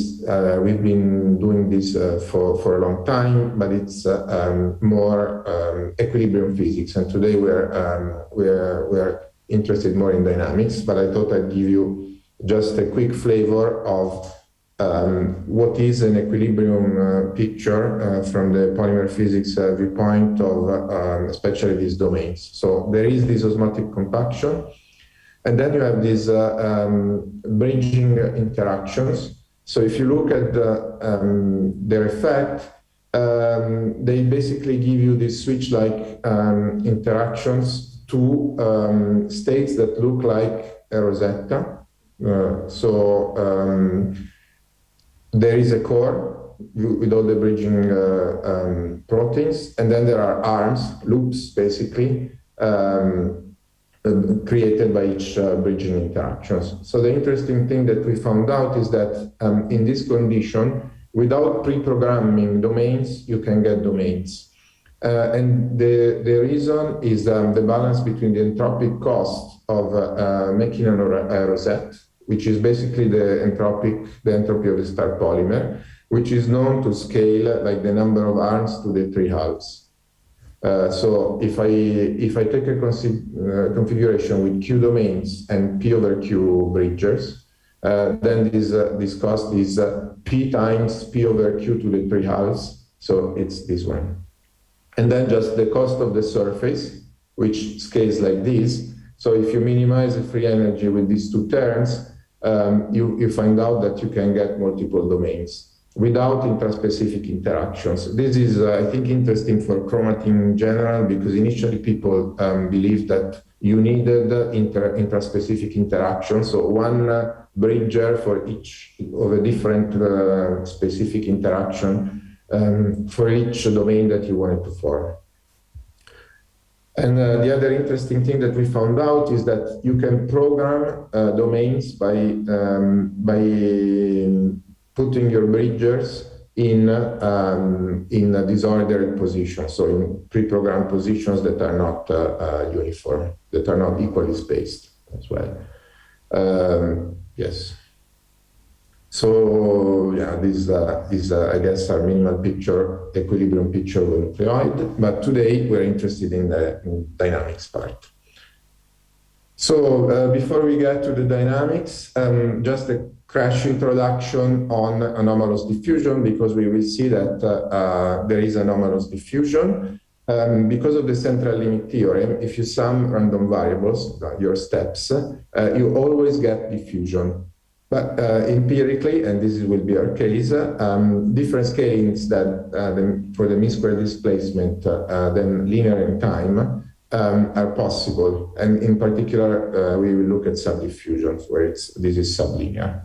we've been doing this for a long time, but it's more equilibrium physics. And today we're interested more in dynamics, but I thought I'd give you just a quick flavor of what is an equilibrium picture from the polymer physics viewpoint of especially these domains. So there is this osmotic compaction, and then you have these bridging interactions. So if you look at their effect, they basically give you these switch-like interactions to states that look like a rosetta. There is a core with all the bridging proteins, and then there are arms, loops, basically, created by each bridging interactions. So the interesting thing that we found out is that in this condition, without pre-programming domains, you can get domains. And the reason is the balance between the entropic cost of making a rosette, which is basically the entropy of the star polymer, which is known to scale like the number of arms to the 3 halves. So if I take a configuration with Q domains and P over Q bridgers, then this cost is P times P over Q to the 3 halves. So it's this one. And then just the cost of the surface, which scales like this. So if you minimize the free energy with these 2 terms, you find out that you can get multiple domains without intraspecific interactions. This is, I think, interesting for chromatin in general, because initially people believed that you needed intraspecific interactions, so one bridger for each of a different specific interaction for each domain that you wanted to form. And the other interesting thing that we found out is that you can program domains by putting your bridgers in disordered positions, so in pre-programmed positions that are not uniform, that are not equally spaced as well. Yes. So yeah, this is I guess our minimal picture, equilibrium picture of a nucleoid. But today we're interested in the dynamics part. So before we get to the dynamics, just a crash introduction on anomalous diffusion, because we will see that there is anomalous diffusion. Because of the central limit theorem, if you sum random variables, your steps, you always get diffusion. But empirically, and this will be our case, different scalings that for the mean square displacement than linear in time are possible. And in particular, we will look at subdiffusions where this is sublinear.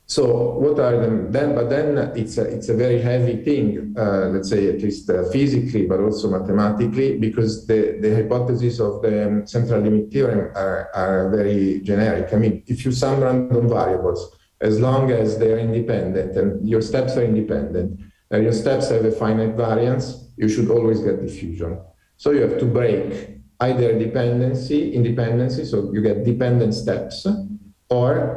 So what are them then? But then it's a very heavy thing, let's say at least physically, but also mathematically, because the hypotheses of the central limit theorem are very generic. I mean, if you sum random variables, as long as they are independent and your steps are independent, and your steps have a finite variance, you should always get diffusion. So you have to break either independency, so you get dependent steps, or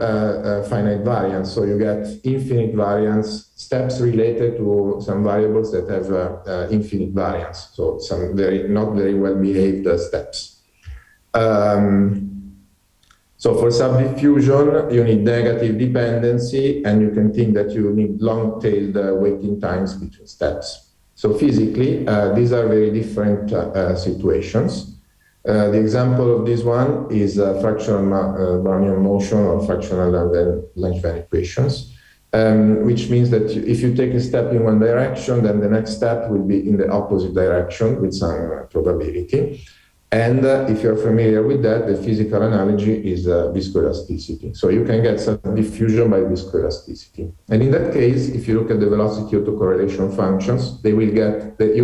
finite variance, so you get infinite variance, steps related to some variables that have infinite variance, so some not very well behaved steps. So for subdiffusion, you need negative dependency, and you can think that you need long-tailed waiting times between steps. So physically, these are very different situations. The example of this one is fractional Brownian motion or fractional Langevin equations, which means that if you take a step in one direction, then the next step will be in the opposite direction with some probability. And if you're familiar with that, the physical analogy is viscoelasticity. So you can get some diffusion by viscoelasticity. And in that case, if you look at the velocity autocorrelation functions, you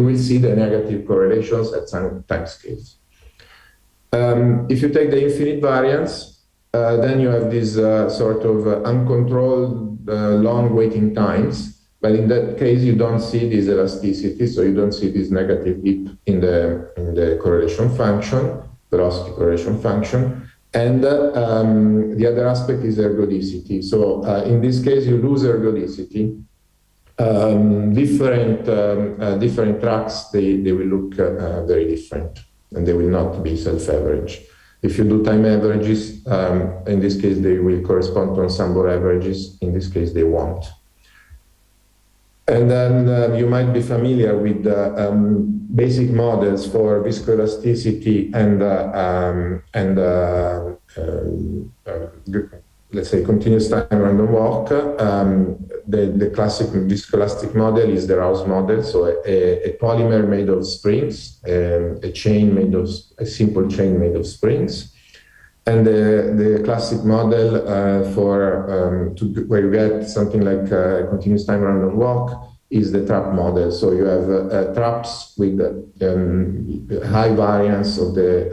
will see the negative correlations at some time scales. If you take the infinite variance, then you have these sort of uncontrolled long waiting times. But in that case, you don't see this elasticity, so you don't see this negative dip in the correlation function, velocity correlation function. And the other aspect is ergodicity. So in this case, you lose ergodicity. Different tracks, they will look very different, and they will not be self-average. If you do time averages, in this case, they will correspond to ensemble averages. In this case, they won't. And then you might be familiar with basic models for viscoelasticity and let's say continuous time random walk. The classic viscoelastic model is the Rouse model, so a polymer made of springs, a simple chain made of springs. And the classic model where you get something like a continuous time random walk is the trap model. So you have traps with high variance of the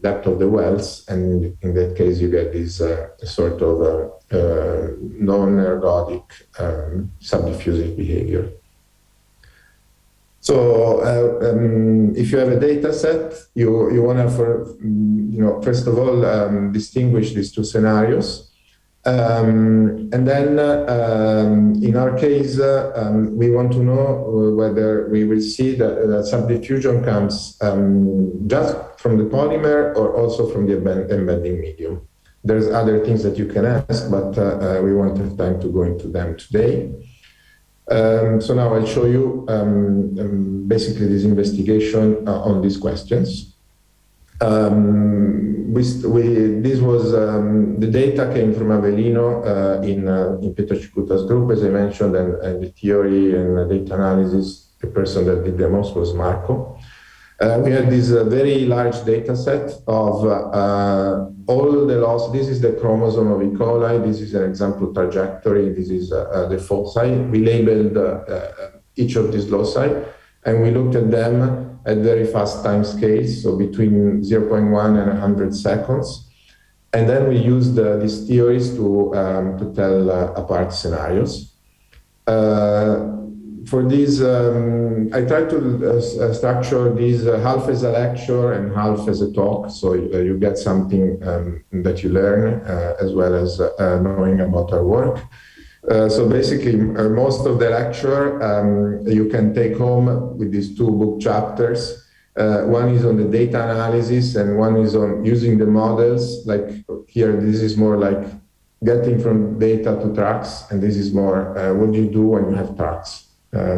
depth of the wells, and in that case you get this sort of non-ergodic subdiffusive behavior. So if you have a data set, you want to, first of all, distinguish these two scenarios. And then in our case, we want to know whether we will see that subdiffusion comes just from the polymer or also from the embedding medium. There's other things that you can ask, but we won't have time to go into them today. So now I'll show you basically this investigation on these questions. This was the data came from Avellino in Pietro Cicuta's group, as I mentioned, and the theory and data analysis, the person that did the most was Marco. We had this very large data set of all the loss. This is the chromosome of E. coli. This is an example trajectory. This is the foci. We labeled each of these loci, and we looked at them at very fast time scales, so between 0.1 and 100 seconds. And then we used these theories to tell apart scenarios. For this, I tried to structure these half as a lecture and half as a talk, so you get something that you learn as well as knowing about our work. So basically, most of the lecture you can take home with these two book chapters. One is on the data analysis and one is on using the models. Like here, this is more like getting from data to tracks, and this is more what do you do when you have tracks.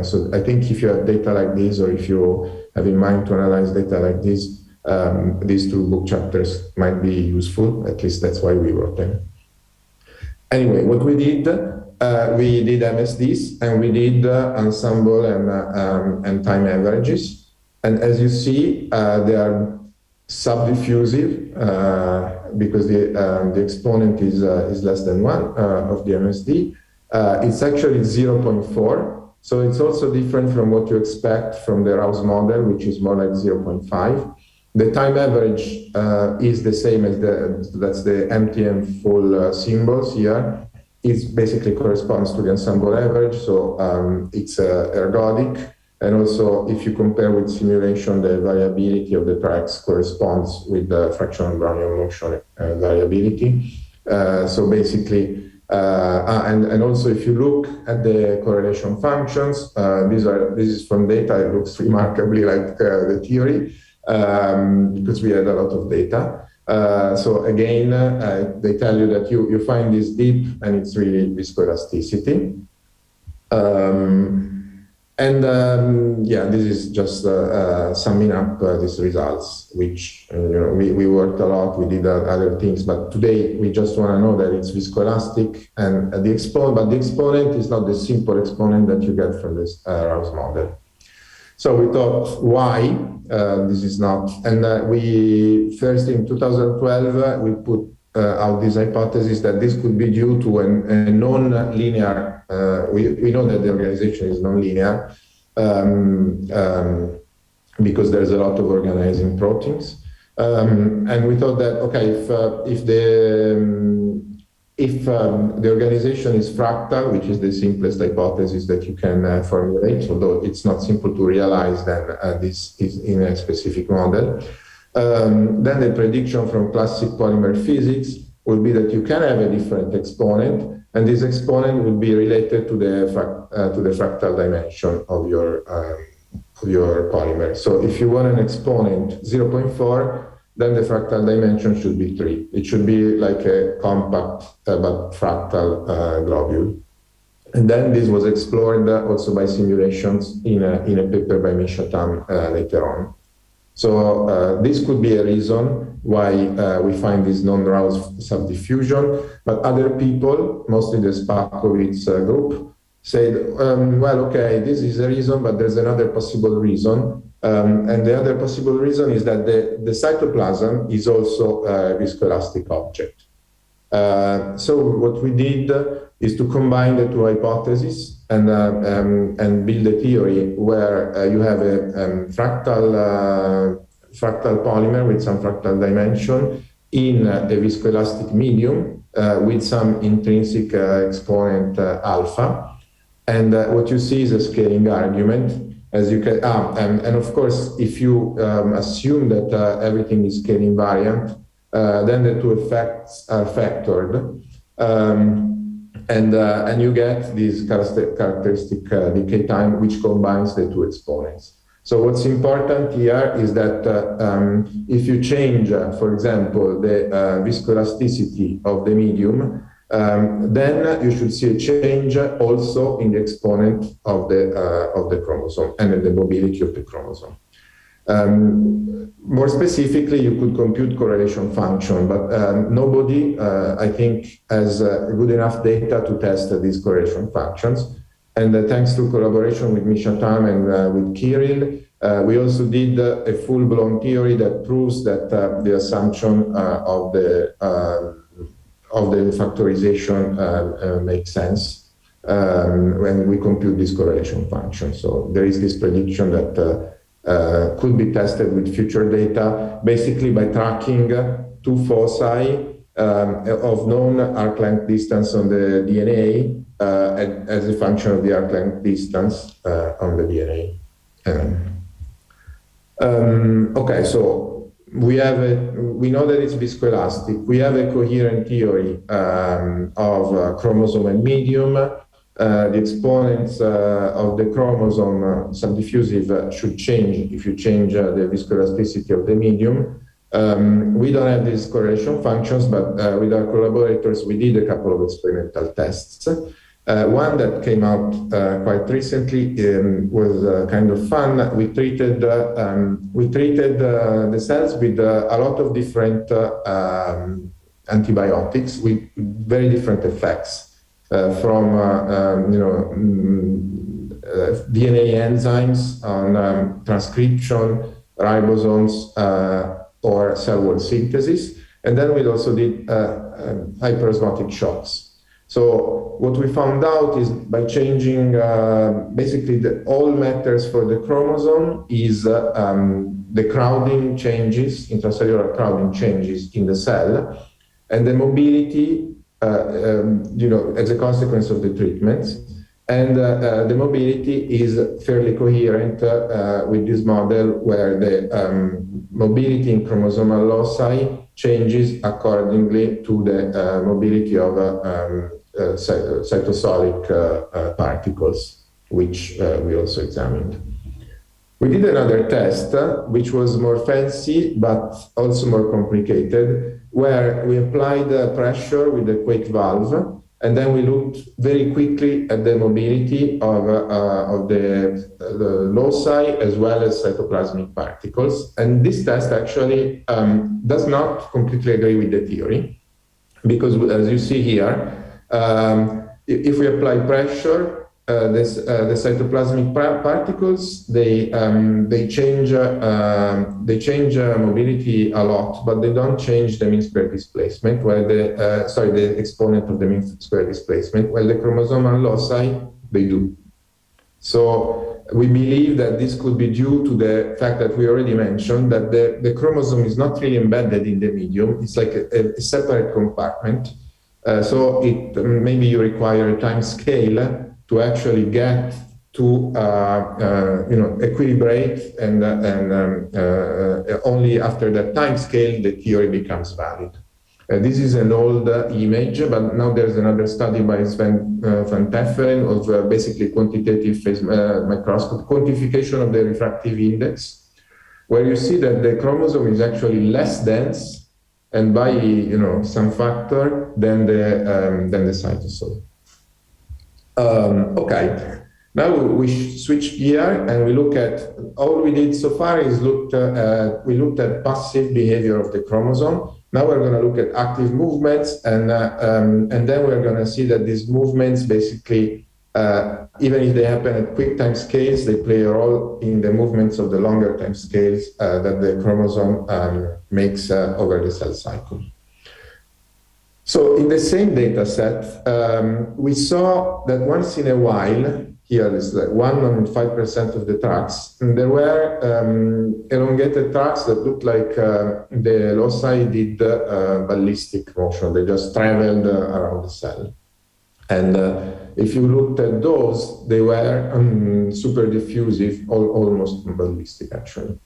So I think if you have data like this, or if you have in mind to analyze data like this, these two book chapters might be useful. At least that's why we wrote them. Anyway, what we did we did MSDs, and we did ensemble and time averages. And as you see, they are subdiffusive because the exponent is less than 1 of the MSD. It's actually 0.4, so it's also different from what you expect from the Rouse model, which is more like 0.5. The time average is the same as that's the MTM full symbols here. It basically corresponds to the ensemble average, so it's ergodic. And also, if you compare with simulation, the variability of the tracks corresponds with the fractional Brownian motion variability. So basically, and also if you look at the correlation functions, this is from data. It looks remarkably like the theory because we had a lot of data. So again, they tell you that you find this dip, and it's really viscoelasticity. Yeah, this is just summing up these results, which we worked a lot, we did other things, but today we just want to know that it's viscoelastic and the exponent, but the exponent is not the simple exponent that you get from this Rouse model. So we thought, why this is not? And we first in 2012 we put out this hypothesis that this could be due to a non-linear. We know that the organization is non-linear because there's a lot of organizing proteins, and we thought that if the organization is fractal, which is the simplest hypothesis that you can formulate, although it's not simple to realize that this is in a specific model, then the prediction from classic polymer physics would be that you can have a different exponent, and this exponent would be related to the fractal dimension of your polymer. So if you want an exponent 0.4, then the fractal dimension should be 3. It should be like a compact but fractal globule. And then this was explored also by simulations in a paper by Misha Tam later on. So this could be a reason why we find this non-Rouse subdiffusion, but other people, mostly the Spakovitz group, said, well, okay, this is a reason, but there's another possible reason. And the other possible reason is that the cytoplasm is also a viscoelastic object. So what we did is to combine the two hypotheses and build a theory where you have a fractal polymer with some fractal dimension in a viscoelastic medium with some intrinsic exponent alpha. And what you see is a scaling argument. As you can, and of course, if you assume that everything is scaling invariant, then the two effects are factored, and you get this characteristic decay time, which combines the two exponents. So what's important here is that if you change, for example, the viscoelasticity of the medium, then you should see a change also in the exponent of the chromosome and in the mobility of the chromosome. More specifically, you could compute correlation function, but nobody, I think, has good enough data to test these correlation functions. And thanks to collaboration with Misha Tam and with Kirill, we also did a full-blown theory that proves that the assumption of the factorization makes sense when we compute this correlation function. So there is this prediction that could be tested with future data, basically by tracking two foci of known arc length distance on the DNA as a function of the arc length distance on the DNA. Okay, so we know that it's viscoelastic. We have a coherent theory of chromosome and medium. The exponents of the chromosome subdiffusive should change if you change the viscoelasticity of the medium. We don't have these correlation functions, but with our collaborators, we did a couple of experimental tests. One that came out quite recently was kind of fun. We treated the cells with a lot of different antibiotics with very different effects. from DNA enzymes on transcription, ribosomes, or cell wall synthesis. And then we also did hyperosmotic shocks. So what we found out is by changing basically all matters for the chromosome is the crowding changes, intracellular crowding changes in the cell, and the mobility, as a consequence of the treatments. And the mobility is fairly coherent with this model where the mobility in chromosomal loci changes accordingly to the mobility of cytosolic particles, which we also examined. We did another test, which was more fancy, but also more complicated, where we applied pressure with the quake valve, and then we looked very quickly at the mobility of the loci as well as cytoplasmic particles. And this test actually does not completely agree with the theory, because as you see here, if we apply pressure, the cytoplasmic particles they change mobility a lot, but they don't change the mean square displacement. While the exponent of the mean square displacement, while the chromosomal loci they do. So we believe that this could be due to the fact that we already mentioned that the chromosome is not really embedded in the medium; it's like a separate compartment. So maybe you require a time scale to actually get to equilibrate, and only after that time scale the theory becomes valid. This is an old image, but now there's another study by Sven van Teffelen of basically quantitative phase microscopy quantification of the refractive index, where you see that the chromosome is actually less dense, and by some factor than the cytosol. Okay, now we switch gear and we look at, all we did so far is we looked at passive behavior of the chromosome. Now we're going to look at active movements, and then we're going to see that these movements basically, even if they happen at quick time scales, they play a role in the movements of the longer time scales that the chromosome makes over the cell cycle. So in the same data set, we saw that once in a while, here is like 1 on 5% of the tracks, and there were elongated tracks that looked like the loci did ballistic motion. They just traveled around the cell. And if you looked at those, they were super diffusive, almost ballistic actually.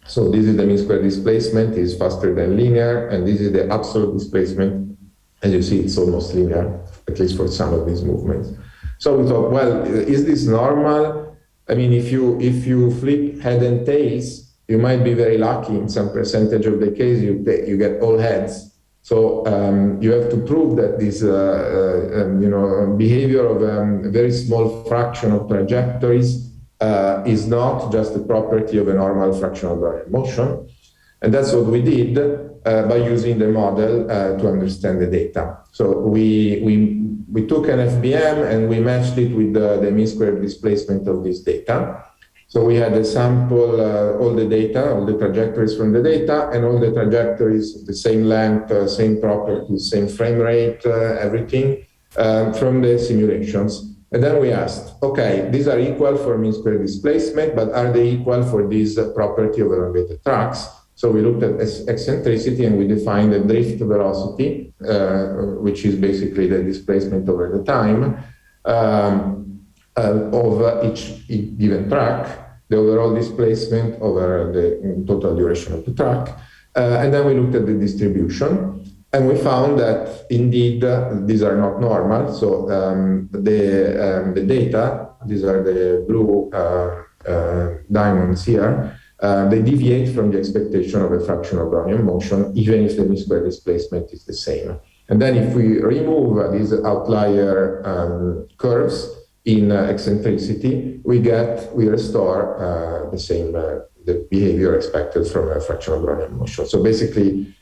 So this is the mean square displacement, is faster than linear, and this is the absolute displacement. As you see, it's almost linear, at least for some of these movements. So we thought, well, is this normal? I mean, if you flip head and tails, you might be very lucky. In some percentage of the case, you get all heads. So you have to prove that this behavior of a very small fraction of trajectories is not just the property of a normal fractional Brownian motion. And that's what we did by using the model to understand the data. So we took an FBM and we matched it with the mean square displacement of this data. So we had a sample, all the data, all the trajectories from the data, and all the trajectories, the same length, same properties, same frame rate, everything from the simulations. And then we asked, okay, these are equal for mean square displacement, but are they equal for this property of elongated tracks? So we looked at eccentricity and we defined the drift velocity, which is basically the displacement over the time of each given track, the overall displacement over the total duration of the track. And then we looked at the distribution. And we found that indeed these are not normal. So the data, these are the blue diamonds here, they deviate from the expectation of a fractional Brownian motion, even if the mean square displacement is the same. And then if we remove these outlier curves in eccentricity, we restore the same the behavior expected from a fractional Brownian motion. So basically,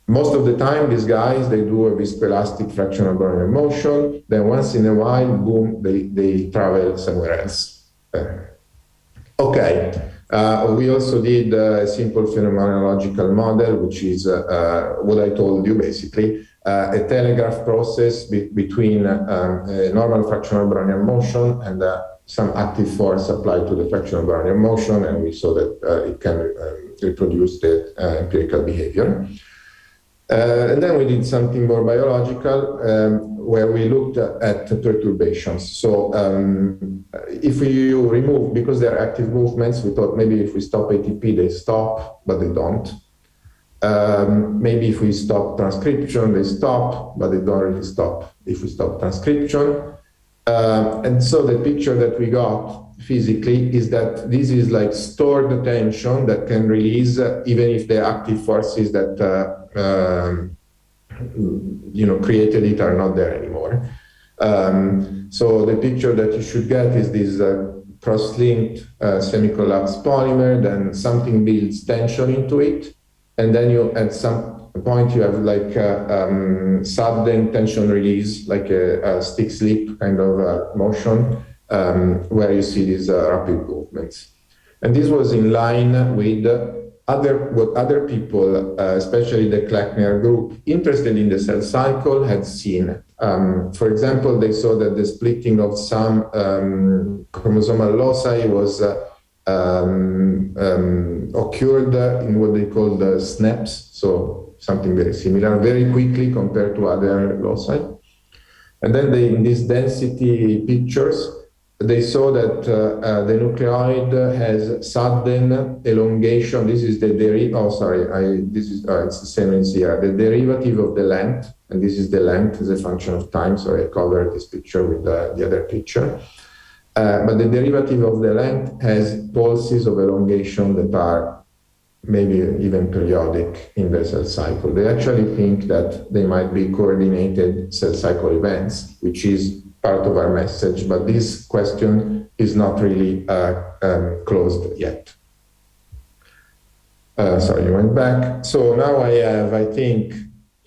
Most of the time, these guys, they do a viscoelastic fractional Brownian motion. Then once in a while, boom, they travel somewhere else. Okay. We also did a simple phenomenological model, which is what I told you, basically, a telegraph process between a normal fractional Brownian motion and some active force applied to the fractional Brownian motion, and we saw that it can reproduce the empirical behavior. And then we did something more biological, where we looked at perturbations. So if we remove, because they're active movements, we thought maybe if we stop ATP, they stop, but they don't. Maybe if we stop transcription, they stop, but they don't really stop if we stop transcription. And so the picture that we got physically is that this is like stored attention that can release even if the active forces that created it are not there anymore. So the picture that you should get is this cross-linked semi-collapsed polymer, then something builds tension into it, and then you at some point you have like sudden tension release, like a stick slip kind of motion, where you see these rapid movements. And this was in line with what other people, especially the Kleckner group, interested in the cell cycle, had seen. For example, they saw that the splitting of some chromosomal loci was occurred in what they call the SNAPs, so something very similar, very quickly compared to other loci. And then in these density pictures, they saw that the nucleoid has sudden elongation. This is the it's the same as here. The derivative of the length, and this is the length as a function of time. So I covered this picture with the other picture. But the derivative of the length has pulses of elongation that are maybe even periodic in the cell cycle. They actually think that they might be coordinated cell cycle events, which is part of our message, but this question is not really closed yet. Sorry, you went back. So now I have, I think,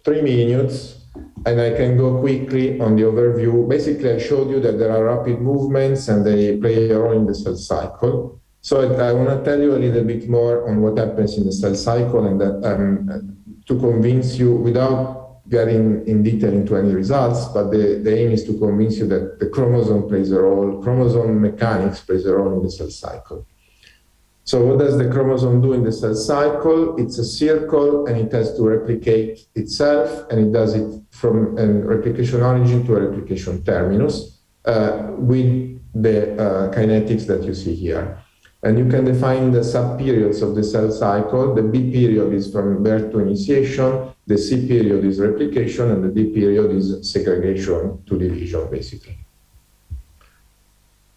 3 minutes, and I can go quickly on the overview. Basically, I showed you that there are rapid movements and they play a role in the cell cycle. So I want to tell you a little bit more on what happens in the cell cycle, and that to convince you without getting in detail into any results, but the aim is to convince you that the chromosome plays a role, chromosome mechanics plays a role in the cell cycle. So what does the chromosome do in the cell cycle? It's a circle, and it has to replicate itself, and it does it from a replication origin to a replication terminus with the kinetics that you see here. And you can define the subperiods of the cell cycle. The B period is from birth to initiation, the C period is replication, and the D period is segregation to division, basically.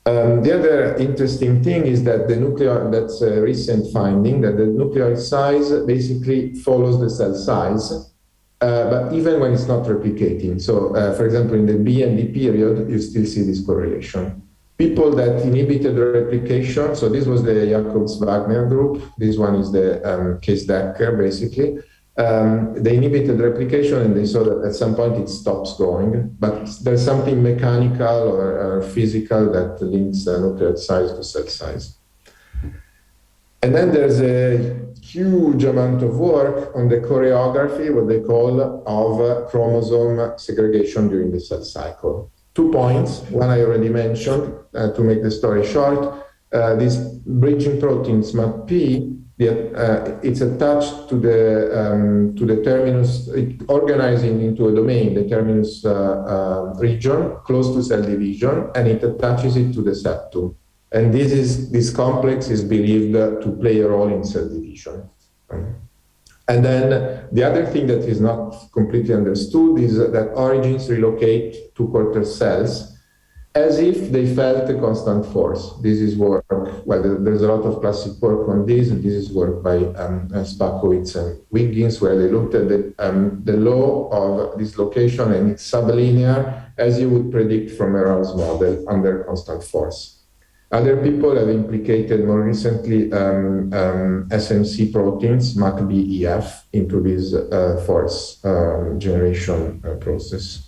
The other interesting thing is that the nuclear, that's a recent finding, that the nucleoid size basically follows the cell size, but even when it's not replicating. So, for example, in the B and D period, you still see this correlation. People that inhibited the replication, so this was the Jacobs-Wagner group, this one is the Case-Decker, basically. They inhibited replication, and they saw that at some point it stops going, but there's something mechanical or physical that links the nucleoid size to cell size. And then there's a huge amount of work on the choreography, what they call, of chromosome segregation during the cell cycle. 2 points. One I already mentioned, to make the story short. This bridging protein SMAP-P, it's attached to the terminus, organizing into a domain, the terminus region, close to cell division, and it attaches it to the septum. And this complex is believed to play a role in cell division. And then the other thing that is not completely understood is that origins relocate to Corter cells as if they felt a constant force. This is work, well, there's a lot of classic work on this, and this is work by Spakowitz and Wiggins, where they looked at the law of dislocation, and it's sublinear, as you would predict from a Rao's model under constant force. Other people have implicated more recently SMC proteins, MACBEF, into this fourth generation process.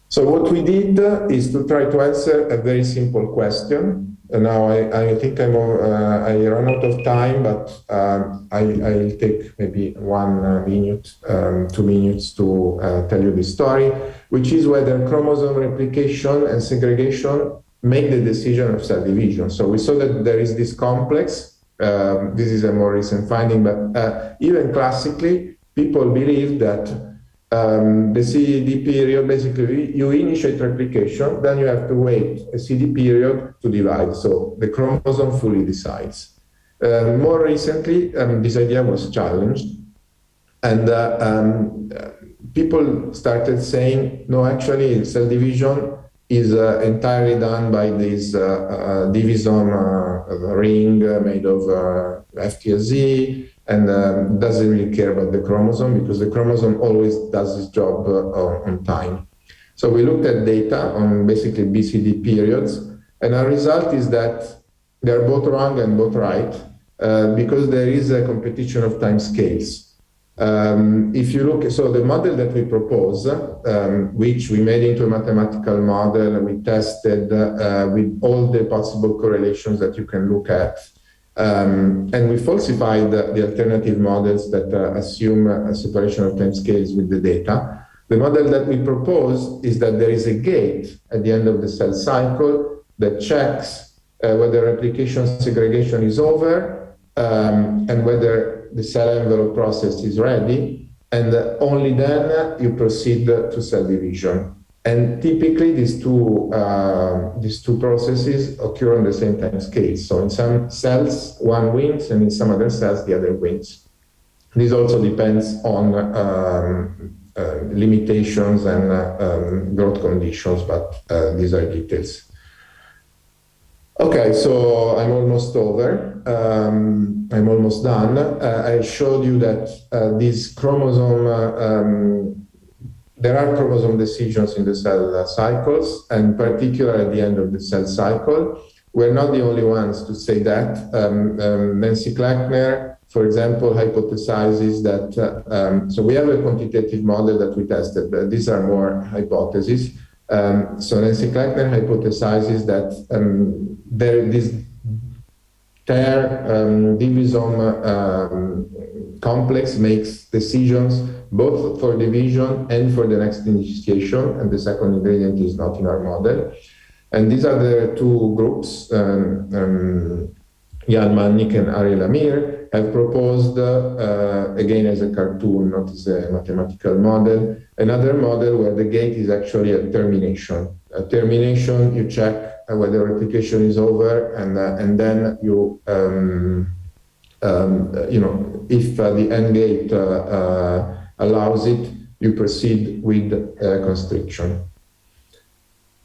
So what we did is to try to answer a very simple question. And now I think I run out of time, but I'll take maybe 1 minute, 2 minutes to tell you the story, which is whether chromosome replication and segregation make the decision of cell division. So we saw that there is this complex. This is a more recent finding, but even classically, people believe that the CD period, basically, you initiate replication, then you have to wait a CD period to divide. So the chromosome fully decides. More recently, this idea was challenged, and people started saying, no, actually, cell division is entirely done by this Diffusion ring made of FTSE, and doesn't really care about the chromosome because the chromosome always does its job on time. So we looked at data on basically BCD periods, and our result is that they're both wrong and both right because there is a competition of time scales. If you look, so the model that we propose, which we made into a mathematical model, and we tested with all the possible correlations that you can look at, and we falsified the alternative models that assume a separation of time scales with the data. The model that we propose is that there is a gate at the end of the cell cycle that checks whether replication segregation is over and whether the cell envelope process is ready, and only then you proceed to cell division. And typically, these two processes occur on the same time scale. So in some cells, one wins, and in some other cells, the other wins. This also depends on limitations and growth conditions, but these are details. Okay, so I'm almost over. I'm almost done. I showed you that these chromosome there are chromosome decisions in the cell cycles, and particularly at the end of the cell cycle. We're not the only ones to say that. Nancy Kleckner, for example, hypothesizes that, so we have a quantitative model that we tested, but these are more hypotheses. So Nancy Kleckner hypothesizes that this Diffusion complex makes decisions both for division and for the next initiation, and the second ingredient is not in our model. And these are the two groups, Jan Mannik and Ariel Amir, have proposed, again as a cartoon, not as a mathematical model, another model where the gate is actually a termination. At termination, you check whether replication is over, and then you, if the end gate allows it, you proceed with constriction.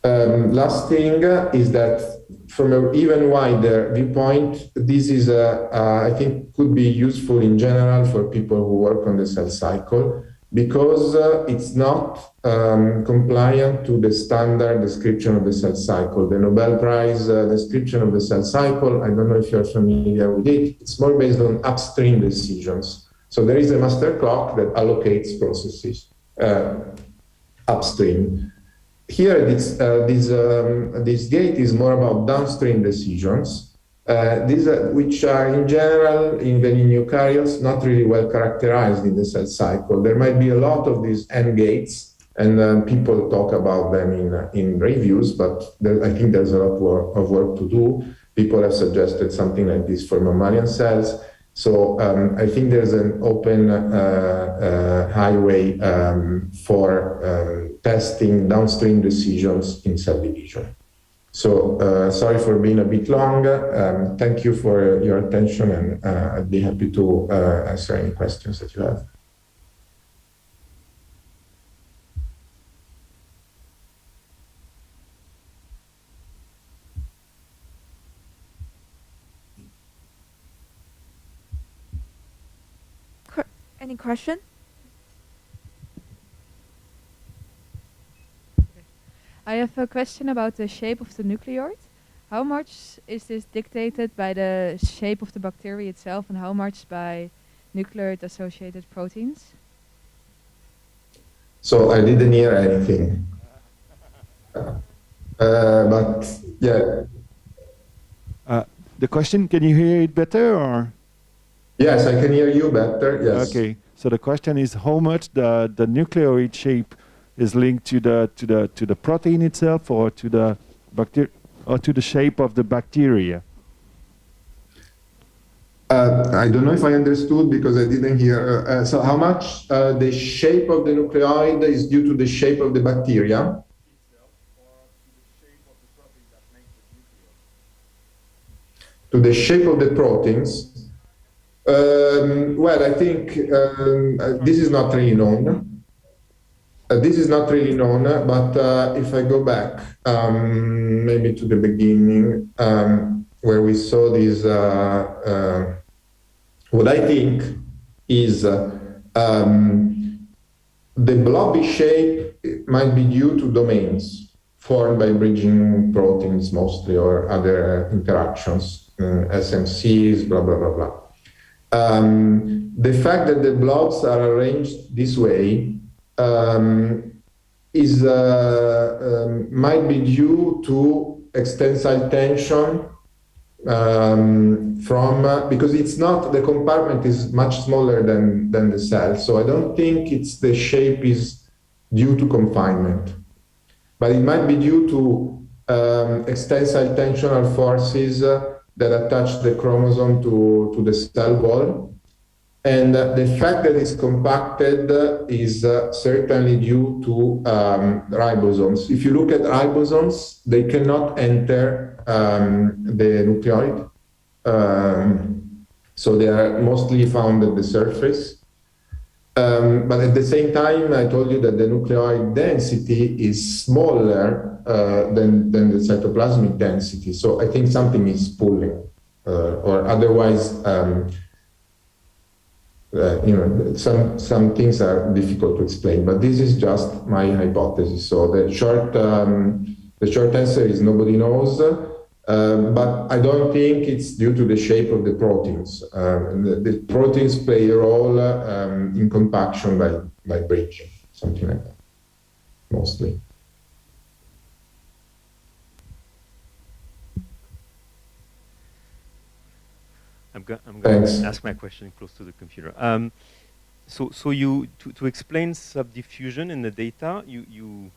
Last thing is that from an even wider viewpoint, this is, I think, could be useful in general for people who work on the cell cycle, because it's not compliant to the standard description of the cell cycle. The Nobel Prize description of the cell cycle, I don't know if you're familiar with it, it's more based on upstream decisions. So there is a master clock that allocates processes upstream. Here, this gate is more about downstream decisions, which are in general, even in eukaryotes, not really well characterized in the cell cycle. There might be a lot of these end gates, and people talk about them in reviews, but I think there's a lot of work to do. People have suggested something like this for mammalian cells. So I think there's an open highway for testing downstream decisions in cell division. So sorry for being a bit long. Thank you for your attention, and I'd be happy to answer any questions that you have. Any question? I have a question about the shape of the nucleoid. how much is this dictated by the shape of the bacteria itself, and how much by nucleotide-associated proteins? So I didn't hear anything. But yeah. The question, can you hear it better or? Yes, I can hear you better. Yes. Okay. So the question is how much the nucleoid shape is linked to the protein itself, or to the bacteria, or to the shape of the bacteria? I don't know if I understood because I didn't hear. So how much the shape of the nucleoid is due to the shape of the bacteria? To the shape of the proteins? Well, I think this is not really known. This is not really known, but if I go back maybe to the beginning, where we saw this, what I think is the blobby shape might be due to domains formed by bridging proteins mostly, or other interactions, SMCs, blah, blah, blah, blah. The fact that the blobs are arranged this way might be due to extensile tension because it's not, the compartment is much smaller than the cell. So I don't think the shape is due to confinement, but it might be due to extensile tensional forces that attach the chromosome to the cell wall. And the fact that it's compacted is certainly due to ribosomes. If you look at ribosomes, they cannot enter the nucleoid. So they are mostly found at the surface. But at the same time, I told you that the nucleoid density is smaller than the cytoplasmic density. So I think something is pulling, or otherwise, some things are difficult to explain. But this is just my hypothesis. So the short answer is nobody knows. But I don't think it's due to the shape of the proteins. The proteins play a role in compaction by bridging, something like that, mostly. I'm going to ask my question close to the computer. So you to explain subdiffusion in the data, you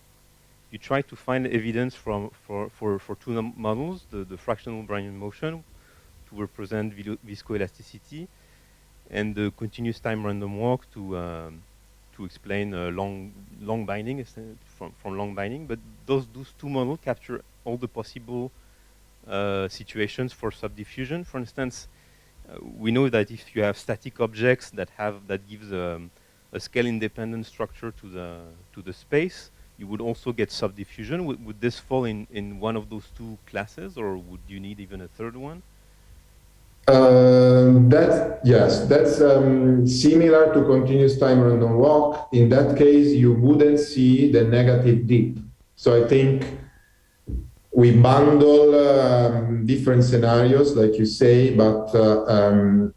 try to find evidence for two models, the fractional Brownian motion to represent viscoelasticity, and the continuous time random walk to explain long binding from long binding. But those two models capture all the possible situations for subdiffusion. For instance, we know that if you have static objects that gives a scale-independent structure to the space, you would also get subdiffusion. Would this fall in one of those two classes, or would you need even a third one? Yes, that's similar to continuous time random walk. In that case, you wouldn't see the negative dip. So I think we bundle different scenarios, like you say, but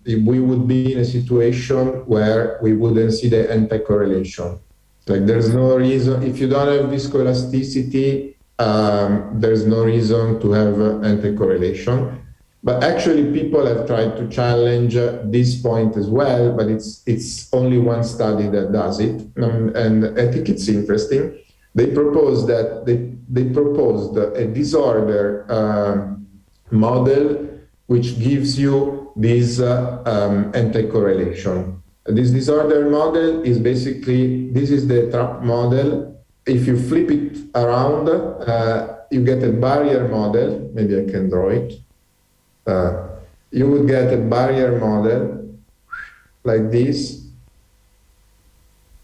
we would be in a situation where we wouldn't see the anti-correlation. Like there's no reason, if you don't have viscoelasticity, there's no reason to have anti-correlation. But actually people have tried to challenge this point as well, but it's only one study that does it. And I think it's interesting. They proposed that they proposed a disorder model which gives you this anti-correlation. This disorder model is basically, this is the trap model. If you flip it around, you get a barrier model. Maybe I can draw it. You would get a barrier model like this.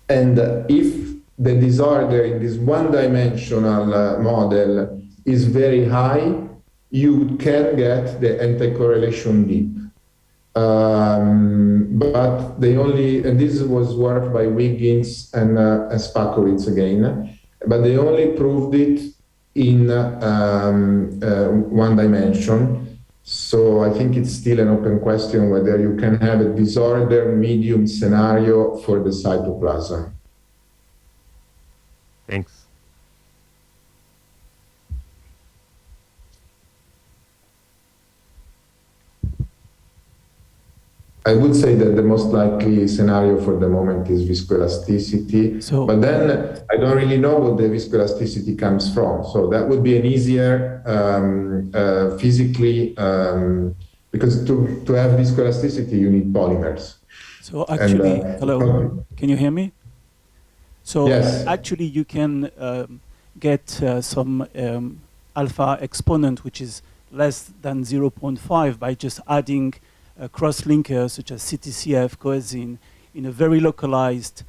And if the disorder in this one-dimensional model is very high, you can get the anti-correlation dip. But they only, and this was work by Wiggins and Spakowitz again, but they only proved it in one dimension. So I think it's still an open question whether you can have a disorder medium scenario for the cytoplasm. Thanks. I would say that the most likely scenario for the moment is viscoelasticity, but then I don't really know what the viscoelasticity comes from. So that would be an easier physically, because to have viscoelasticity, you need polymers. So actually, hello, can you hear me? So yes. Actually you can get some alpha exponent, which is less than 0.5 by just adding cross-linkers such as CTCF, coenzine in a very localized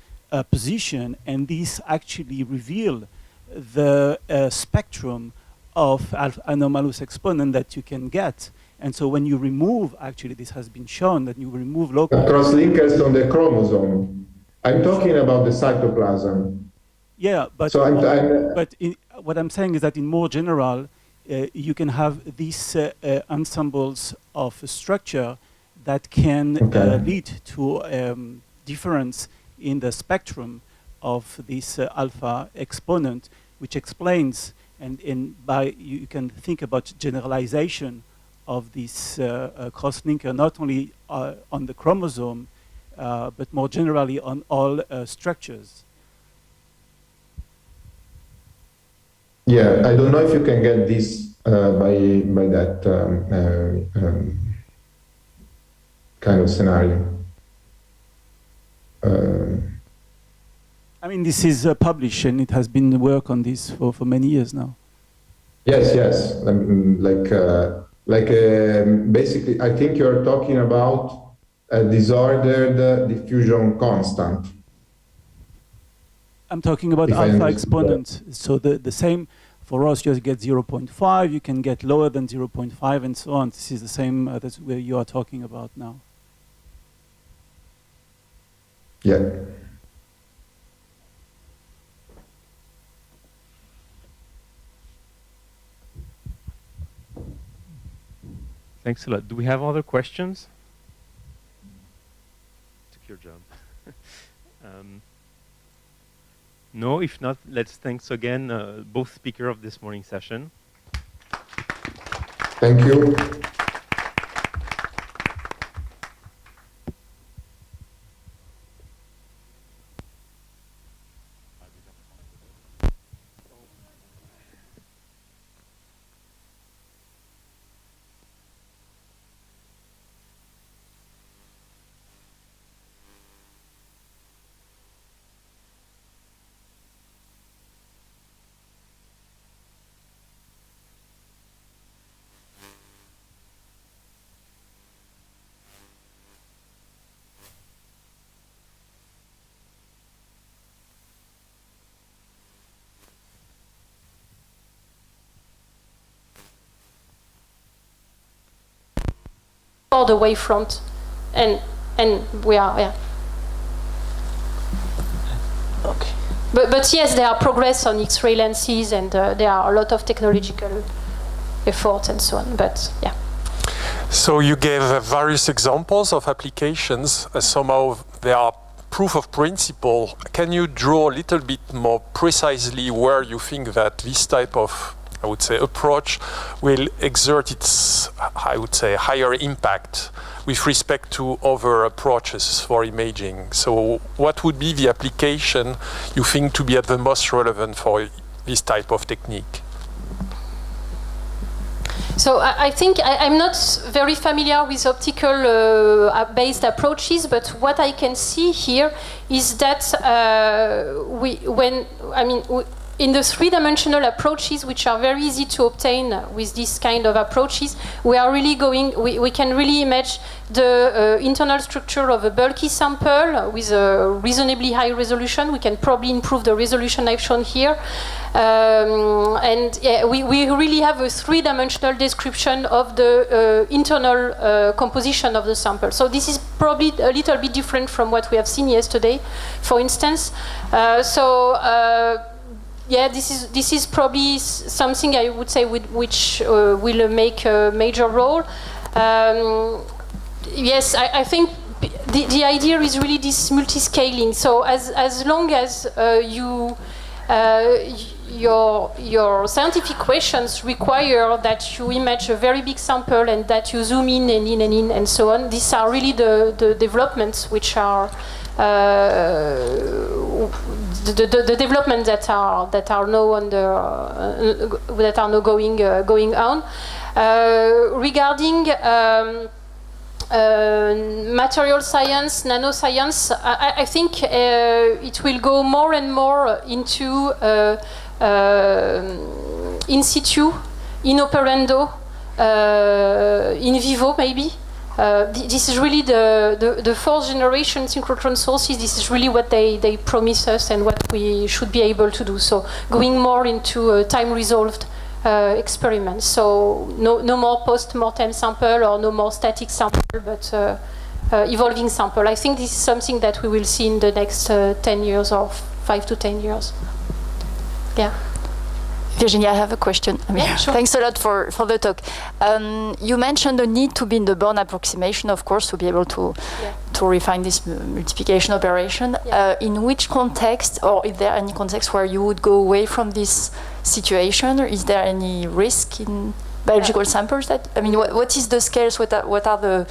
position, and these actually reveal the spectrum of anomalous exponent that you can get. And so when you remove, actually this has been shown that you remove local cross-linkers on the chromosome. I'm talking about the cytoplasm. Yeah, but, so what I'm saying is that in more general, you can have these ensembles of structure that can lead to difference in the spectrum of this alpha exponent, which explains, and by you can think about generalization of this cross-linker, not only on the chromosome, but more generally on all structures. Yeah, I don't know if you can get this by that kind of scenario. I mean, this is published, and it has been work on this for many years now. Yes, yes. Basically, I think you're talking about a disordered diffusion constant. I'm talking about alpha exponent. So the same for us, you get 0.5, you can get lower than 0.5 and so on. This is the same, that's where you are talking about now. Yeah. Thanks a lot. Do we have other questions? Took your job. No, if not, let's thanks again both speakers of this morning session. Thank you. For the wavefront, and we are, yeah. Okay. But yes, there are progress on X-ray lenses, and there are a lot of technological efforts and so on. But yeah. So you gave various examples of applications. Somehow they are proof of principle. Can you draw a little bit more precisely where you think that this type of, I would say, approach will exert its, I would say, higher impact with respect to other approaches for imaging? So what would be the application you think to be at the most relevant for this type of technique? So I think I'm not very familiar with optical based approaches, but what I can see here is that in the three-dimensional approaches, which are very easy to obtain with this kind of approaches, we are really we can really image the internal structure of a bulky sample with a reasonably high resolution. We can probably improve the resolution I've shown here. And yeah, we really have a three-dimensional description of the internal composition of the sample. So this is probably a little bit different from what we have seen yesterday, for instance. yeah, this is probably something I would say which will make a major role. Yes, I think the idea is really this multi-scaling. So as long as your scientific questions require that you image a very big sample and that you zoom in and in and in and so on, these are really the developments which are the development that are now that are now going on. Regarding material science, nanoscience, I think it will go more and more into in situ, in operando, in vivo maybe. This is really the fourth generation synchrotron sources. This is really what they promise us and what we should be able to do. So going more into time-resolved experiments. So no more post-mortem sample or no more static sample, but evolving sample. I think this is something that we will see in the next 10 years or 5 to 10 years. Yeah. Virginie, I have a question. Yeah, sure. Thanks a lot for the talk. You mentioned the need to be in the Born approximation, of course, to be able to refine this multiplication operation. Yeah. In which context, or is there any context where you would go away from this situation? Or is there any risk in biological samples? What is the scales? What are the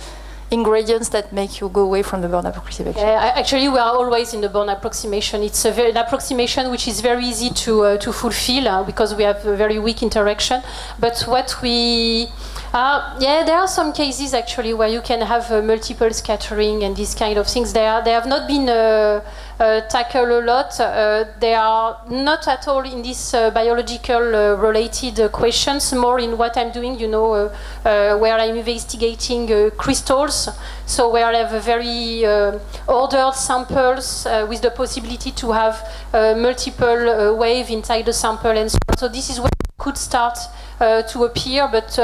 ingredients that make you go away from the Born approximation? Actually, we are always in the Born approximation. It's an approximation which is very easy to fulfill because we have a very weak interaction. But what we there are some cases actually where you can have multiple scattering and these kind of things. They have not been tackled a lot. They are not at all in these biological related questions, more in what I'm doing, where I'm investigating crystals. So where I have a very ordered samples with the possibility to have multiple wave inside the sample and so on. So this is where it could start to appear, but